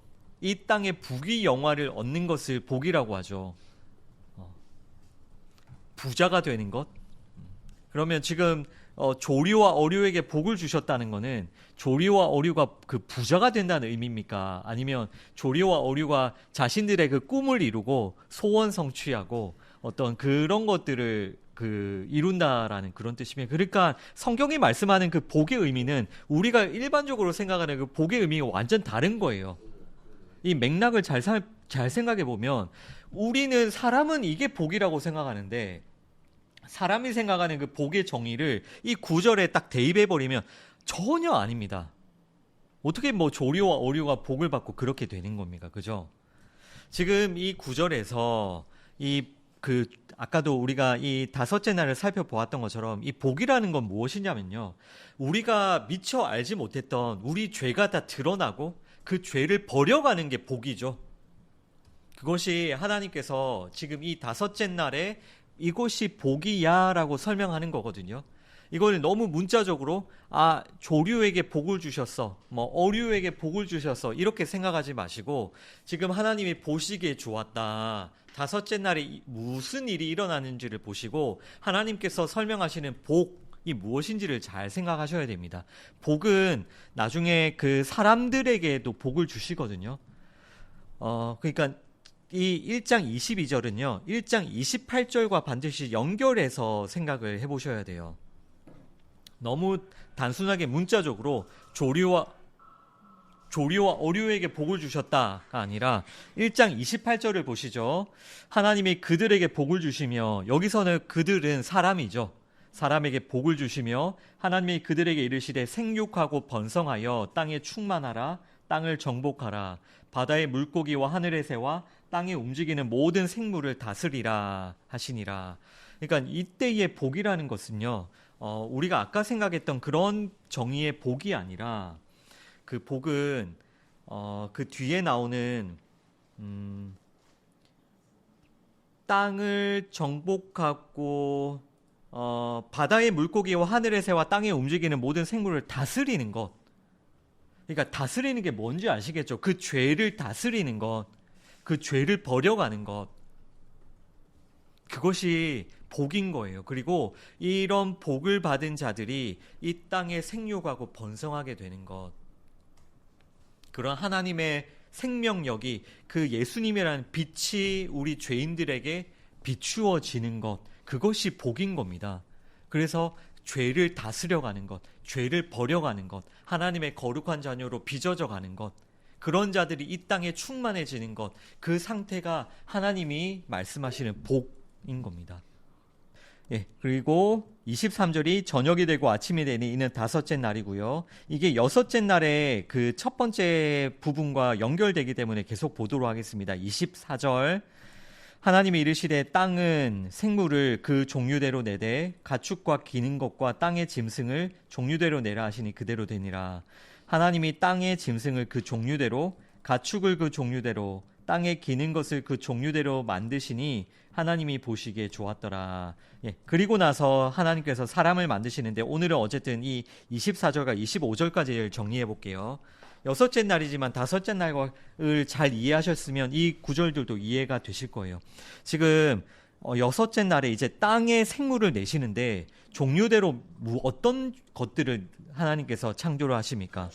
이 땅의 부귀영화를 얻는 것을 복이라고 하죠. 부자가 되는 것. 그러면 지금 조리와 어류에게 복을 주셨다는 것은 조리와 어류가 그 부자가 된다는 의미입니까? 아니면 조리와 어류가 자신들의 그 꿈을 이루고 소원 성취하고 어떤 그런 것들을 이룬다라는 그런 뜻이면, 그러니까 성경이 말씀하는 그 복의 의미는 우리가 일반적으로 생각하는 그 복의 의미가 완전 다른 거예요. 이 맥락을 잘 생각해 보면 우리는 사람은 이게 복이라고 생각하는데 사람이 생각하는 그 복의 정의를 이 구절에 딱 대입해 버리면 전혀 아닙니다. 어떻게 조리와 어류가 복을 받고 그렇게 되는 겁니까? 그죠? 지금 이 구절에서 아까도 우리가 이 다섯째 날을 살펴보았던 것처럼 이 복이라는 건 무엇이냐면요. 우리가 미처 알지 못했던 우리 죄가 다 드러나고 그 죄를 버려가는 게 복이죠. 그것이 하나님께서 지금 이 다섯째 날에 이것이 복이야 라고 설명하는 거거든요. 이걸 너무 문자적으로 조류에게 복을 주셨어, 어류에게 복을 주셨어 이렇게 생각하지 마시고 지금 하나님이 보시기에 좋았다, 다섯째 날에 무슨 일이 일어나는지를 보시고 하나님께서 설명하시는 복이 무엇인지를 잘 생각하셔야 됩니다. 복은 나중에 그 사람들에게도 복을 주시거든요. 그러니까 이 1장 22절은요 1장 28절과 반드시 연결해서 생각을 해보셔야 돼요. 너무 단순하게 문자적으로 조리와 어류에게 복을 주셨다가 아니라 1장 28절을 보시죠. 하나님이 그들에게 복을 주시며, 여기서는 그들은 사람이죠. 사람에게 복을 주시며 하나님이 그들에게 이르시되 생육하고 번성하여 땅에 충만하라, 땅을 정복하라, 바다의 물고기와 하늘의 새와 땅에 움직이는 모든 생물을 다스리라 하시니라. 그러니까 이때의 복이라는 것은요, 우리가 아까 생각했던 그런 정의의 복이 아니라 그 복은 그 뒤에 나오는 땅을 정복하고 바다의 물고기와 하늘의 새와 땅에 움직이는 모든 생물을 다스리는 것. 그러니까 다스리는 게 뭔지 아시겠죠? 그 죄를 다스리는 것, 그 죄를 버려가는 것, 그것이 복인 거예요. 그리고 이런 복을 받은 자들이 이 땅에 생육하고 번성하게 되는 것, 그런 하나님의 생명력이 그 예수님이라는 빛이 우리 죄인들에게 비추어지는 것, 그것이 복인 겁니다. 그래서 죄를 다스려가는 것, 죄를 버려가는 것, 하나님의 거룩한 자녀로 빚어져 가는 것, 그런 자들이 이 땅에 충만해지는 것, 그 상태가 하나님이 말씀하시는 복인 겁니다. 예, 그리고 23절이 저녁이 되고 아침이 되니 이는 다섯째 날이고요. 이게 여섯째 날의 그 첫 번째 부분과 연결되기 때문에 계속 보도록 하겠습니다. 24절, 하나님이 이르시되 땅은 생물을 그 종류대로 내되 가축과 기는 것과 땅의 짐승을 종류대로 내라 하시니 그대로 되니라. 하나님이 땅의 짐승을 그 종류대로, 가축을 그 종류대로 땅에 기는 것을 그 종류대로 만드시니 하나님이 보시기에 좋았더라. 예, 그리고 나서 하나님께서 사람을 만드시는데 오늘은 어쨌든 이 24절과 25절까지를 정리해 볼게요. 여섯째 날이지만 다섯째 날을 잘 이해하셨으면 이 구절들도 이해가 되실 거예요. 지금 여섯째 날에 이제 땅에 생물을 내시는데 종류대로 어떤 것들을 하나님께서 창조를 하십니까?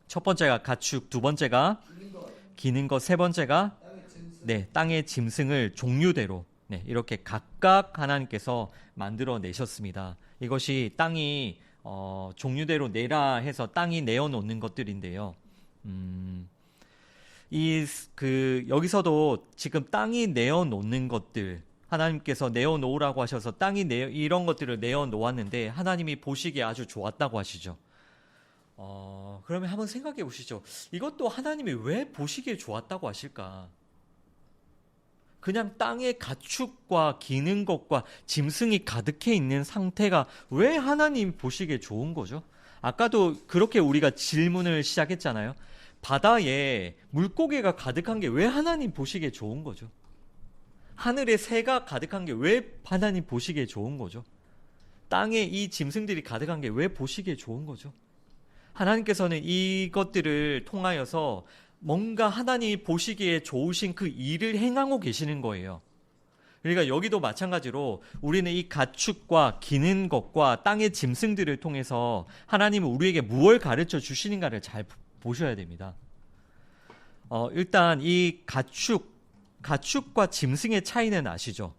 첫 번째가 가축, 두 번째가 기는 것, 세 번째가 땅의 짐승을 종류대로 이렇게 각각 하나님께서 만들어 내셨습니다. 이것이 땅이 종류대로 내라 해서 땅이 내어놓는 것들인데요. 여기서도 지금 땅이 내어놓는 것들, 하나님께서 내어놓으라고 하셔서 땅이 이런 것들을 내어놓았는데 하나님이 보시기에 아주 좋았다고 하시죠. 그러면 한번 생각해 보시죠. 이것도 하나님이 왜 보시기에 좋았다고 하실까? 그냥 땅에 가축과 기는 것과 짐승이 가득해 있는 상태가 왜 하나님 보시기에 좋은 거죠? 아까도 그렇게 우리가 질문을 시작했잖아요. 바다에 물고기가 가득한 게 왜 하나님 보시기에 좋은 거죠? 하늘에 새가 가득한 게 왜 하나님 보시기에 좋은 거죠? 땅에 이 짐승들이 가득한 게 왜 보시기에 좋은 거죠? 하나님께서는 이것들을 통하여서 뭔가 하나님이 보시기에 좋으신 그 일을 행하고 계시는 거예요. 그러니까 여기도 마찬가지로 우리는 이 가축과 기는 것과 땅의 짐승들을 통해서 하나님은 우리에게 무엇을 가르쳐 주시는가를 잘 보셔야 됩니다. 일단 이 가축과 짐승의 차이는 아시죠?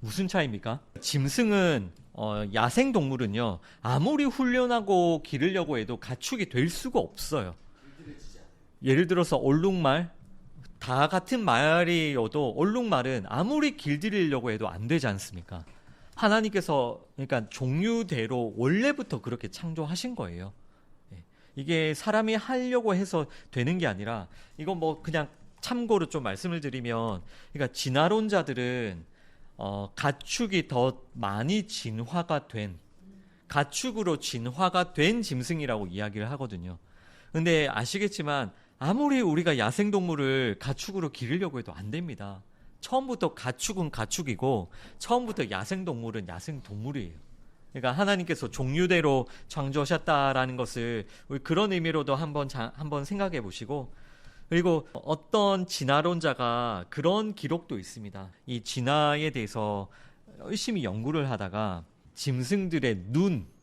무슨 차이입니까? 짐승은 야생 동물은요, 아무리 훈련하고 기르려고 해도 가축이 될 수가 없어요. 예를 들어서 얼룩말, 다 같은 말이어도 얼룩말은 아무리 길들이려고 해도 안 되지 않습니까? 하나님께서 그러니까 종류대로 원래부터 그렇게 창조하신 거예요. 이게 사람이 하려고 해서 되는 게 아니라, 이건 뭐 그냥 참고로 좀 말씀을 드리면, 그러니까 진화론자들은 가축이 더 많이 진화가 된, 가축으로 진화가 된 짐승이라고 이야기를 하거든요. 근데 아시겠지만 아무리 우리가 야생동물을 가축으로 기르려고 해도 안 됩니다. 처음부터 가축은 가축이고 처음부터 야생동물은 야생동물이에요. 그러니까 하나님께서 종류대로 창조하셨다라는 것을 그런 의미로도 한번 생각해 보시고, 그리고 어떤 진화론자가 그런 기록도 있습니다. 이 진화에 대해서 열심히 연구를 하다가 짐승들의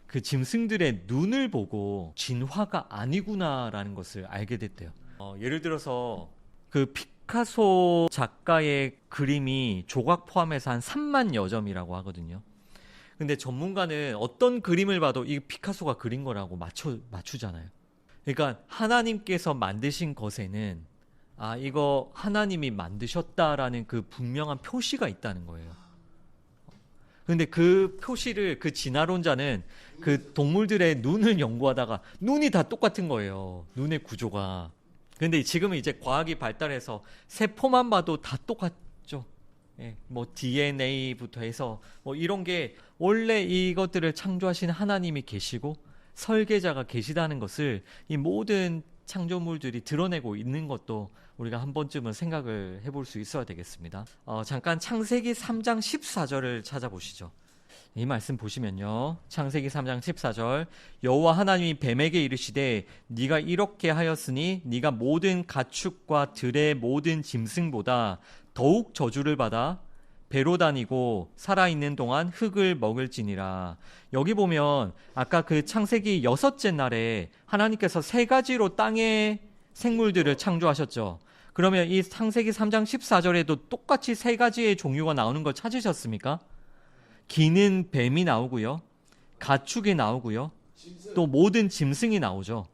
그 짐승들의 눈을 보고 진화가 아니구나라는 것을 알게 됐대요. 예를 들어서 그 피카소 작가의 그림이 조각 포함해서 한 3만여 점이라고 하거든요. 근데 전문가는 어떤 그림을 봐도 이 피카소가 그린 거라고 맞추잖아요. 그러니까 하나님께서 만드신 것에는 이거 하나님이 만드셨다라는 그 분명한 표시가 있다는 거예요. 근데 그 표시를 그 진화론자는 그 동물들의 눈을 연구하다가 눈이 다 똑같은 거예요. 눈의 구조가. 근데 지금은 이제 과학이 발달해서 세포만 봐도 다 똑같죠. 뭐 DNA부터 해서 뭐 이런 게 원래 이것들을 창조하신 하나님이 계시고 설계자가 계시다는 것을 이 모든 창조물들이 드러내고 있는 것도 우리가 한 번쯤은 생각을 해볼 수 있어야 되겠습니다. 잠깐 창세기 3장 14절을 찾아보시죠. 이 말씀 보시면요, 창세기 3장 14절, 여호와 하나님이 뱀에게 이르시되 네가 이렇게 하였으니 네가 모든 가축과 들의 모든 짐승보다 더욱 저주를 받아 배로 다니고 살아있는 동안 흙을 먹을지니라. 여기 보면 아까 그 창세기 6째 날에 하나님께서 3가지로 땅의 생물들을 창조하셨죠. 그러면 이 창세기 3장 14절에도 똑같이 3가지의 종류가 나오는 걸 찾으셨습니까? 기는 뱀이 나오고요, 가축이 나오고요, 또 모든 짐승이 나오죠.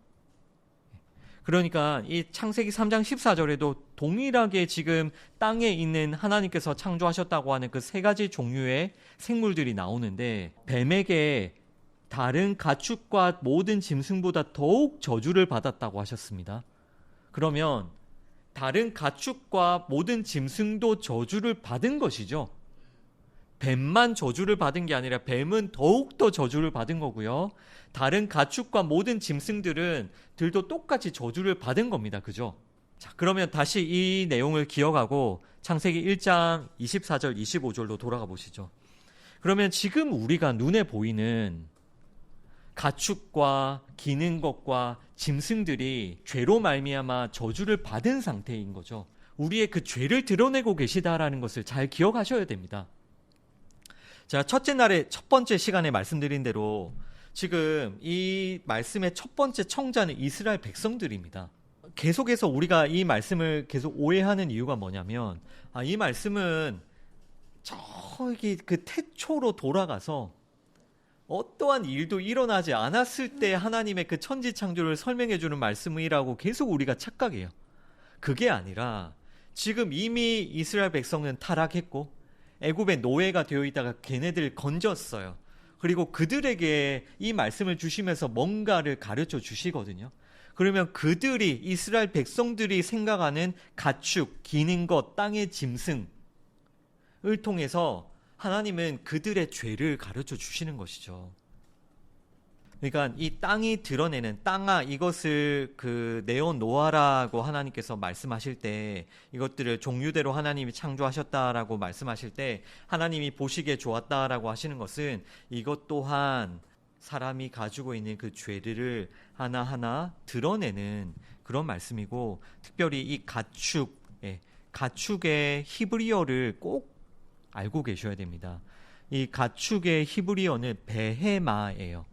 그러니까 이 창세기 3장 14절에도 동일하게 지금 땅에 있는 하나님께서 창조하셨다고 하는 그 3가지 종류의 생물들이 나오는데, 뱀에게 다른 가축과 모든 짐승보다 더욱 저주를 받았다고 하셨습니다. 그러면 다른 가축과 모든 짐승도 저주를 받은 것이죠. 뱀만 저주를 받은 게 아니라 뱀은 더욱더 저주를 받은 거고요. 다른 가축과 모든 짐승들도 똑같이 저주를 받은 겁니다. 그죠? 자, 그러면 다시 이 내용을 기억하고 창세기 1장 24절 25절로 돌아가 보시죠. 그러면 지금 우리가 눈에 보이는 가축과 기는 것과 짐승들이 죄로 말미암아 저주를 받은 상태인 거죠. 우리의 그 죄를 드러내고 계시다라는 것을 잘 기억하셔야 됩니다. 제가 첫째 날에 첫 번째 시간에 말씀드린 대로 지금 이 말씀의 첫 번째 청자는 이스라엘 백성들입니다. 계속해서 우리가 이 말씀을 계속 오해하는 이유가 뭐냐면 이 말씀은 저기 그 태초로 돌아가서 어떠한 일도 일어나지 않았을 때 하나님의 그 천지창조를 설명해 주는 말씀이라고 계속 우리가 착각해요. 그게 아니라 지금 이미 이스라엘 백성은 타락했고 애굽의 노예가 되어 있다가 걔네들 건졌어요. 그리고 그들에게 이 말씀을 주시면서 뭔가를 가르쳐 주시거든요. 그러면 그들이 이스라엘 백성들이 생각하는 가축, 기는 것, 땅의 짐승을 통해서 하나님은 그들의 죄를 가르쳐 주시는 것이죠. 그러니까 이 땅이 드러내는 땅아 이것을 내어놓아라고 하나님께서 말씀하실 때 이것들을 종류대로 하나님이 창조하셨다라고 말씀하실 때 하나님이 보시기에 좋았다라고 하시는 것은 이것 또한 사람이 가지고 있는 그 죄를 하나하나 드러내는 그런 말씀이고 특별히 이 가축의 히브리어를 꼭 알고 계셔야 됩니다. 이 가축의 히브리어는 베헤마예요.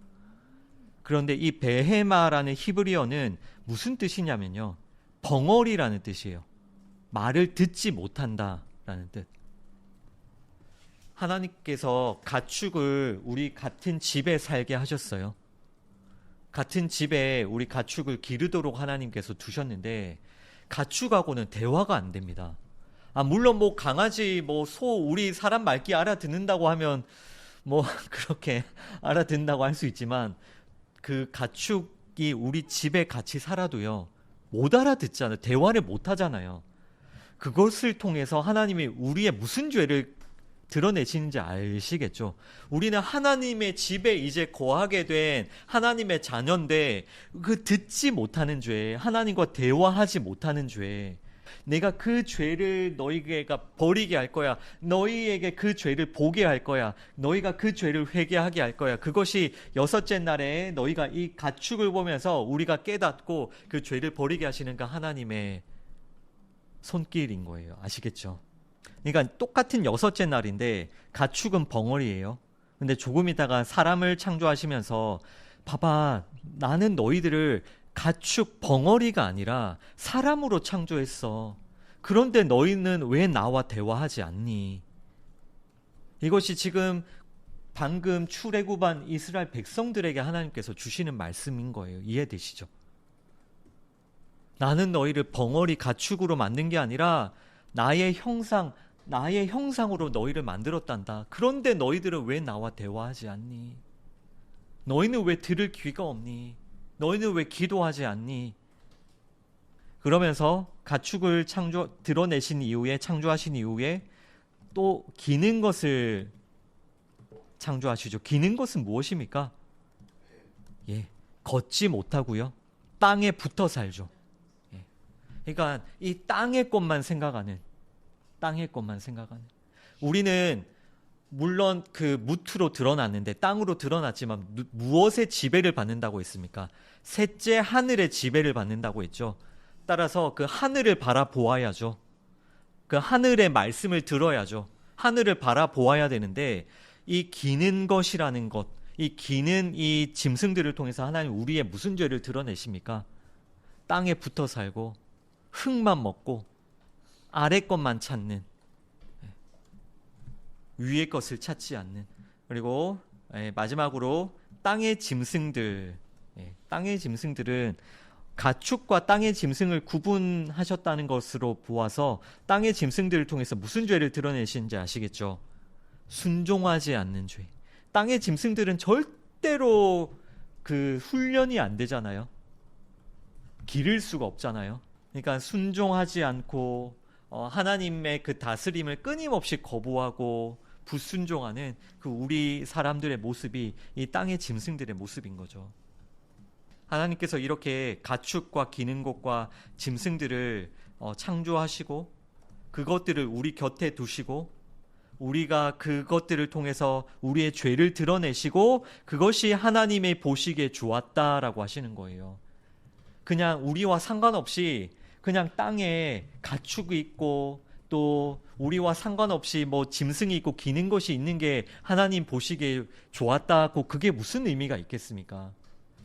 그런데 이 베헤마라는 히브리어는 무슨 뜻이냐면요. 벙어리라는 뜻이에요. 말을 듣지 못한다라는 뜻. 하나님께서 가축을 우리 같은 집에 살게 하셨어요. 같은 집에 우리 가축을 기르도록 하나님께서 두셨는데 가축하고는 대화가 안 됩니다. 물론 강아지, 소, 우리 사람 말귀 알아듣는다고 하면 그렇게 알아듣는다고 할 수 있지만 그 가축이 우리 집에 같이 살아도요 못 알아듣잖아요. 대화를 못 하잖아요. 그것을 통해서 하나님이 우리의 무슨 죄를 드러내시는지 아시겠죠? 우리는 하나님의 집에 이제 거하게 된 하나님의 자녀인데 그 듣지 못하는 죄, 하나님과 대화하지 못하는 죄, 내가 그 죄를 너희가 버리게 할 거야. 너희에게 그 죄를 보게 할 거야. 너희가 그 죄를 회개하게 할 거야. 그것이 여섯째 날에 너희가 이 가축을 보면서 우리가 깨닫고 그 죄를 버리게 하시는 그 하나님의 손길인 거예요. 아시겠죠? 그러니까 똑같은 여섯째 날인데 가축은 벙어리예요. 근데 조금 있다가 사람을 창조하시면서 봐봐, 나는 너희들을 가축 벙어리가 아니라 사람으로 창조했어. 그런데 너희는 왜 나와 대화하지 않니? 이것이 지금 방금 출애굽한 이스라엘 백성들에게 하나님께서 주시는 말씀인 거예요. 이해되시죠? 나는 너희를 벙어리 가축으로 만든 게 아니라 나의 형상으로 너희를 만들었단다. 그런데 너희들은 왜 나와 대화하지 않니? 너희는 왜 들을 귀가 없니? 너희는 왜 기도하지 않니? 그러면서 가축을 드러내신 이후에, 창조하신 이후에 또 기는 것을 창조하시죠. 기는 것은 무엇입니까? 걷지 못하고요. 땅에 붙어 살죠. 그러니까 이 땅의 것만 생각하는, 우리는 물론 그 무트로 드러났는데, 땅으로 드러났지만 무엇의 지배를 받는다고 했습니까? 셋째 하늘의 지배를 받는다고 했죠. 따라서 그 하늘을 바라보아야죠. 그 하늘의 말씀을 들어야죠. 하늘을 바라보아야 되는데 이 기는 것이라는 것, 이 기는 이 짐승들을 통해서 하나님 우리의 무슨 죄를 드러내십니까? 땅에 붙어 살고 흙만 먹고 아래 것만 찾는, 위의 것을 찾지 않는, 그리고 마지막으로 땅의 짐승들, 땅의 짐승들은 가축과 땅의 짐승을 구분하셨다는 것으로 보아서 땅의 짐승들을 통해서 무슨 죄를 드러내시는지 아시겠죠? 순종하지 않는 죄. 땅의 짐승들은 절대로 그 훈련이 안 되잖아요. 기를 수가 없잖아요. 그러니까 순종하지 않고 하나님의 그 다스림을 끊임없이 거부하고 불순종하는 그 우리 사람들의 모습이 이 땅의 짐승들의 모습인 거죠. 하나님께서 이렇게 가축과 기능곡과 짐승들을 창조하시고 그것들을 우리 곁에 두시고 우리가 그것들을 통해서 우리의 죄를 드러내시고 그것이 하나님의 보시기에 좋았다라고 하시는 거예요. 그냥 우리와 상관없이 그냥 땅에 가축이 있고 또 우리와 상관없이 뭐 짐승이 있고 기는 것이 있는 게 하나님 보시기에 좋았다고 그게 무슨 의미가 있겠습니까?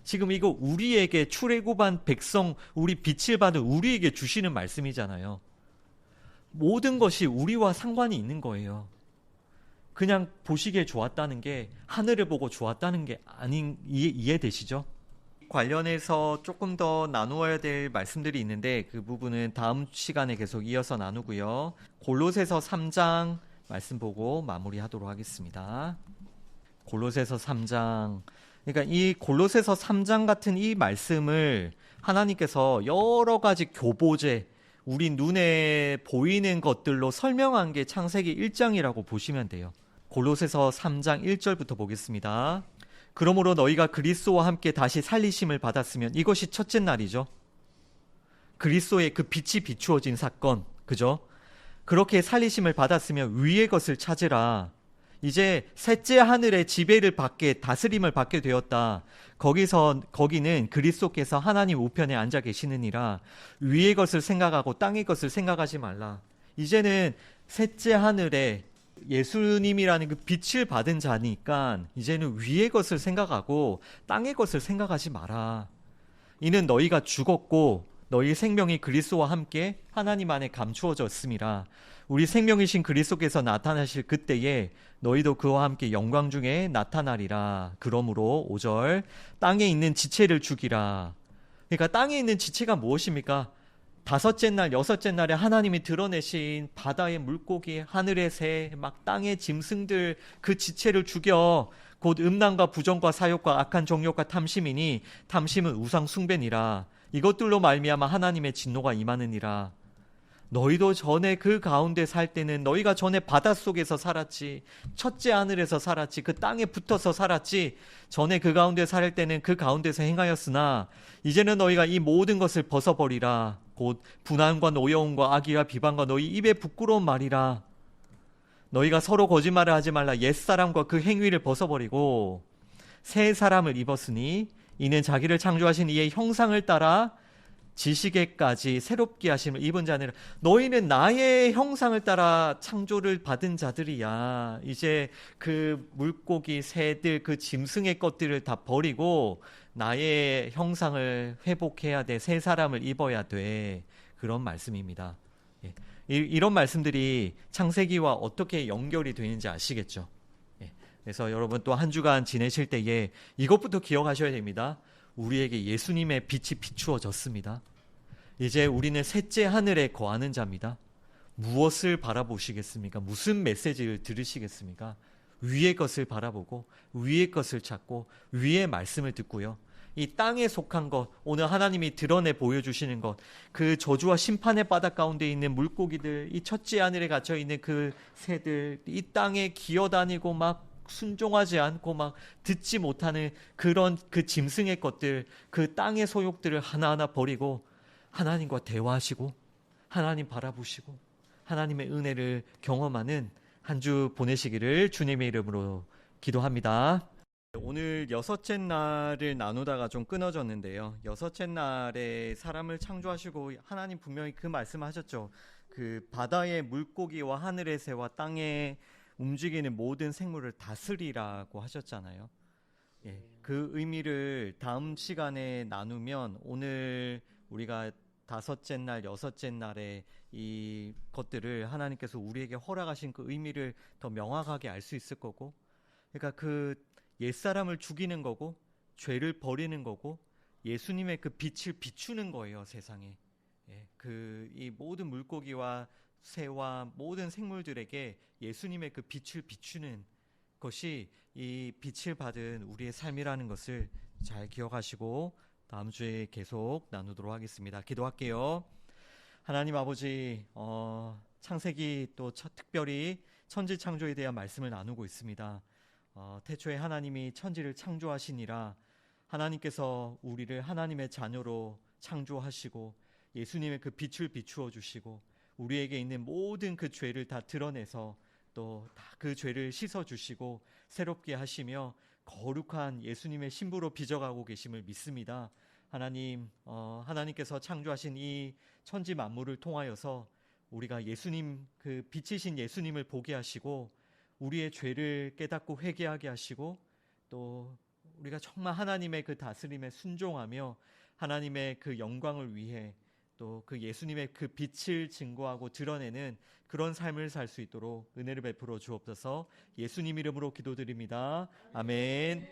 지금 이거 우리에게 출애굽한 백성, 우리 빛을 받은 우리에게 주시는 말씀이잖아요. 모든 것이 우리와 상관이 있는 거예요. 그냥 보시기에 좋았다는 게 하늘을 보고 좋았다는 게 아닌 이해되시죠? 관련해서 조금 더 나누어야 될 말씀들이 있는데 그 부분은 다음 시간에 계속 이어서 나누고요. 골로새서 3장 말씀 보고 마무리하도록 하겠습니다. 골로새서 3장. 그러니까 이 골로새서 3장 같은 이 말씀을 하나님께서 여러 가지 교보제, 우리 눈에 보이는 것들로 설명한 게 창세기 1장이라고 보시면 돼요. 골로새서 3장 1절부터 보겠습니다. 그러므로 너희가 그리스도와 함께 다시 살리심을 받았으면 이것이 첫째 날이죠. 그리스도의 그 빛이 비추어진 사건, 그죠? 그렇게 살리심을 받았으면 위의 것을 찾으라. 이제 셋째 하늘의 지배를 받게 다스림을 받게 되었다. 거기는 그리스도께서 하나님 우편에 앉아 계시느니라. 위의 것을 생각하고 땅의 것을 생각하지 말라. 이제는 셋째 하늘에 예수님이라는 그 빛을 받은 자니까 이제는 위의 것을 생각하고 땅의 것을 생각하지 마라. 이는 너희가 죽었고 너희 생명이 그리스도와 함께 하나님 안에 감추어졌음이라. 우리 생명이신 그리스도께서 나타나실 그때에 너희도 그와 함께 영광 중에 나타나리라. 그러므로 5절 땅에 있는 지체를 죽이라. 그러니까 땅에 있는 지체가 무엇입니까? 다섯째 날, 여섯째 날에 하나님이 드러내신 바다의 물고기, 하늘의 새, 막 땅의 짐승들 그 지체를 죽여. 곧 음란과 부정과 사욕과 악한 정욕과 탐심이니 탐심은 우상 숭배니라. 이것들로 말미암아 하나님의 진노가 임하느니라. 너희도 전에 그 가운데 살 때는 너희가 전에 바닷속에서 살았지, 첫째 하늘에서 살았지, 그 땅에 붙어서 살았지, 전에 그 가운데 살 때는 그 가운데서 행하였으나 이제는 너희가 이 모든 것을 벗어버리라. 곧 분한과 노여움과 악의와 비방과 너희 입에 부끄러운 말이라. 너희가 서로 거짓말을 하지 말라. 옛사람과 그 행위를 벗어버리고 새 사람을 입었으니 이는 자기를 창조하신 이의 형상을 따라 지식에까지 새롭게 하심을 입은 자니라. 너희는 나의 형상을 따라 창조를 받은 자들이야. 이제 그 물고기, 새들, 그 짐승의 것들을 다 버리고 나의 형상을 회복해야 돼. 새 사람을 입어야 돼. 그런 말씀입니다. 예. 이런 말씀들이 창세기와 어떻게 연결이 되는지 아시겠죠? 예. 그래서 여러분 또 한 주간 지내실 때에 이것부터 기억하셔야 됩니다. 우리에게 예수님의 빛이 비추어졌습니다. 이제 우리는 셋째 하늘에 거하는 자입니다. 무엇을 바라보시겠습니까? 무슨 메시지를 들으시겠습니까? 위의 것을 바라보고 위의 것을 찾고 위의 말씀을 듣고요. 이 땅에 속한 것, 오늘 하나님이 드러내 보여주시는 것, 그 저주와 심판의 바닥 가운데 있는 물고기들, 이 첫째 하늘에 갇혀 있는 그 새들, 이 땅에 기어다니고 막 순종하지 않고 막 듣지 못하는 그런 그 짐승의 것들, 그 땅의 소욕들을 하나하나 버리고 하나님과 대화하시고 하나님 바라보시고 하나님의 은혜를 경험하는 한 주 보내시기를 주님의 이름으로 기도합니다. 오늘 여섯째 날을 나누다가 좀 끊어졌는데요. 여섯째 날에 사람을 창조하시고 하나님 분명히 그 말씀하셨죠. 그 바다의 물고기와 하늘의 새와 땅에 움직이는 모든 생물을 다스리라고 하셨잖아요. 예, 그 의미를 다음 시간에 나누면 오늘 우리가 다섯째 날, 여섯째 날에 이 것들을 하나님께서 우리에게 허락하신 그 의미를 더 명확하게 알 수 있을 거고, 그러니까 그 옛사람을 죽이는 거고 죄를 버리는 거고 예수님의 그 빛을 비추는 거예요, 세상에. 예, 그 이 모든 물고기와 새와 모든 생물들에게 예수님의 그 빛을 비추는 것이 이 빛을 받은 우리의 삶이라는 것을 잘 기억하시고 다음 주에 계속 나누도록 하겠습니다. 기도할게요. 하나님 아버지, 창세기 또 특별히 천지 창조에 대한 말씀을 나누고 있습니다. 태초에 하나님이 천지를 창조하시니라. 하나님께서 우리를 하나님의 자녀로 창조하시고 예수님의 그 빛을 비추어 주시고 우리에게 있는 모든 그 죄를 다 드러내서 또 다 그 죄를 씻어 주시고 새롭게 하시며 거룩한 예수님의 신부로 빚어가고 계심을 믿습니다. 하나님께서 창조하신 이 천지 만물을 통하여서 우리가 예수님, 그 빛이신 예수님을 보게 하시고 우리의 죄를 깨닫고 회개하게 하시고 또 우리가 정말 하나님의 그 다스림에 순종하며 하나님의 그 영광을 위해 또 그 예수님의 그 빛을 증거하고 드러내는 그런 삶을 살 수 있도록 은혜를 베풀어 주옵소서. 예수님 이름으로 기도드립니다. 아멘.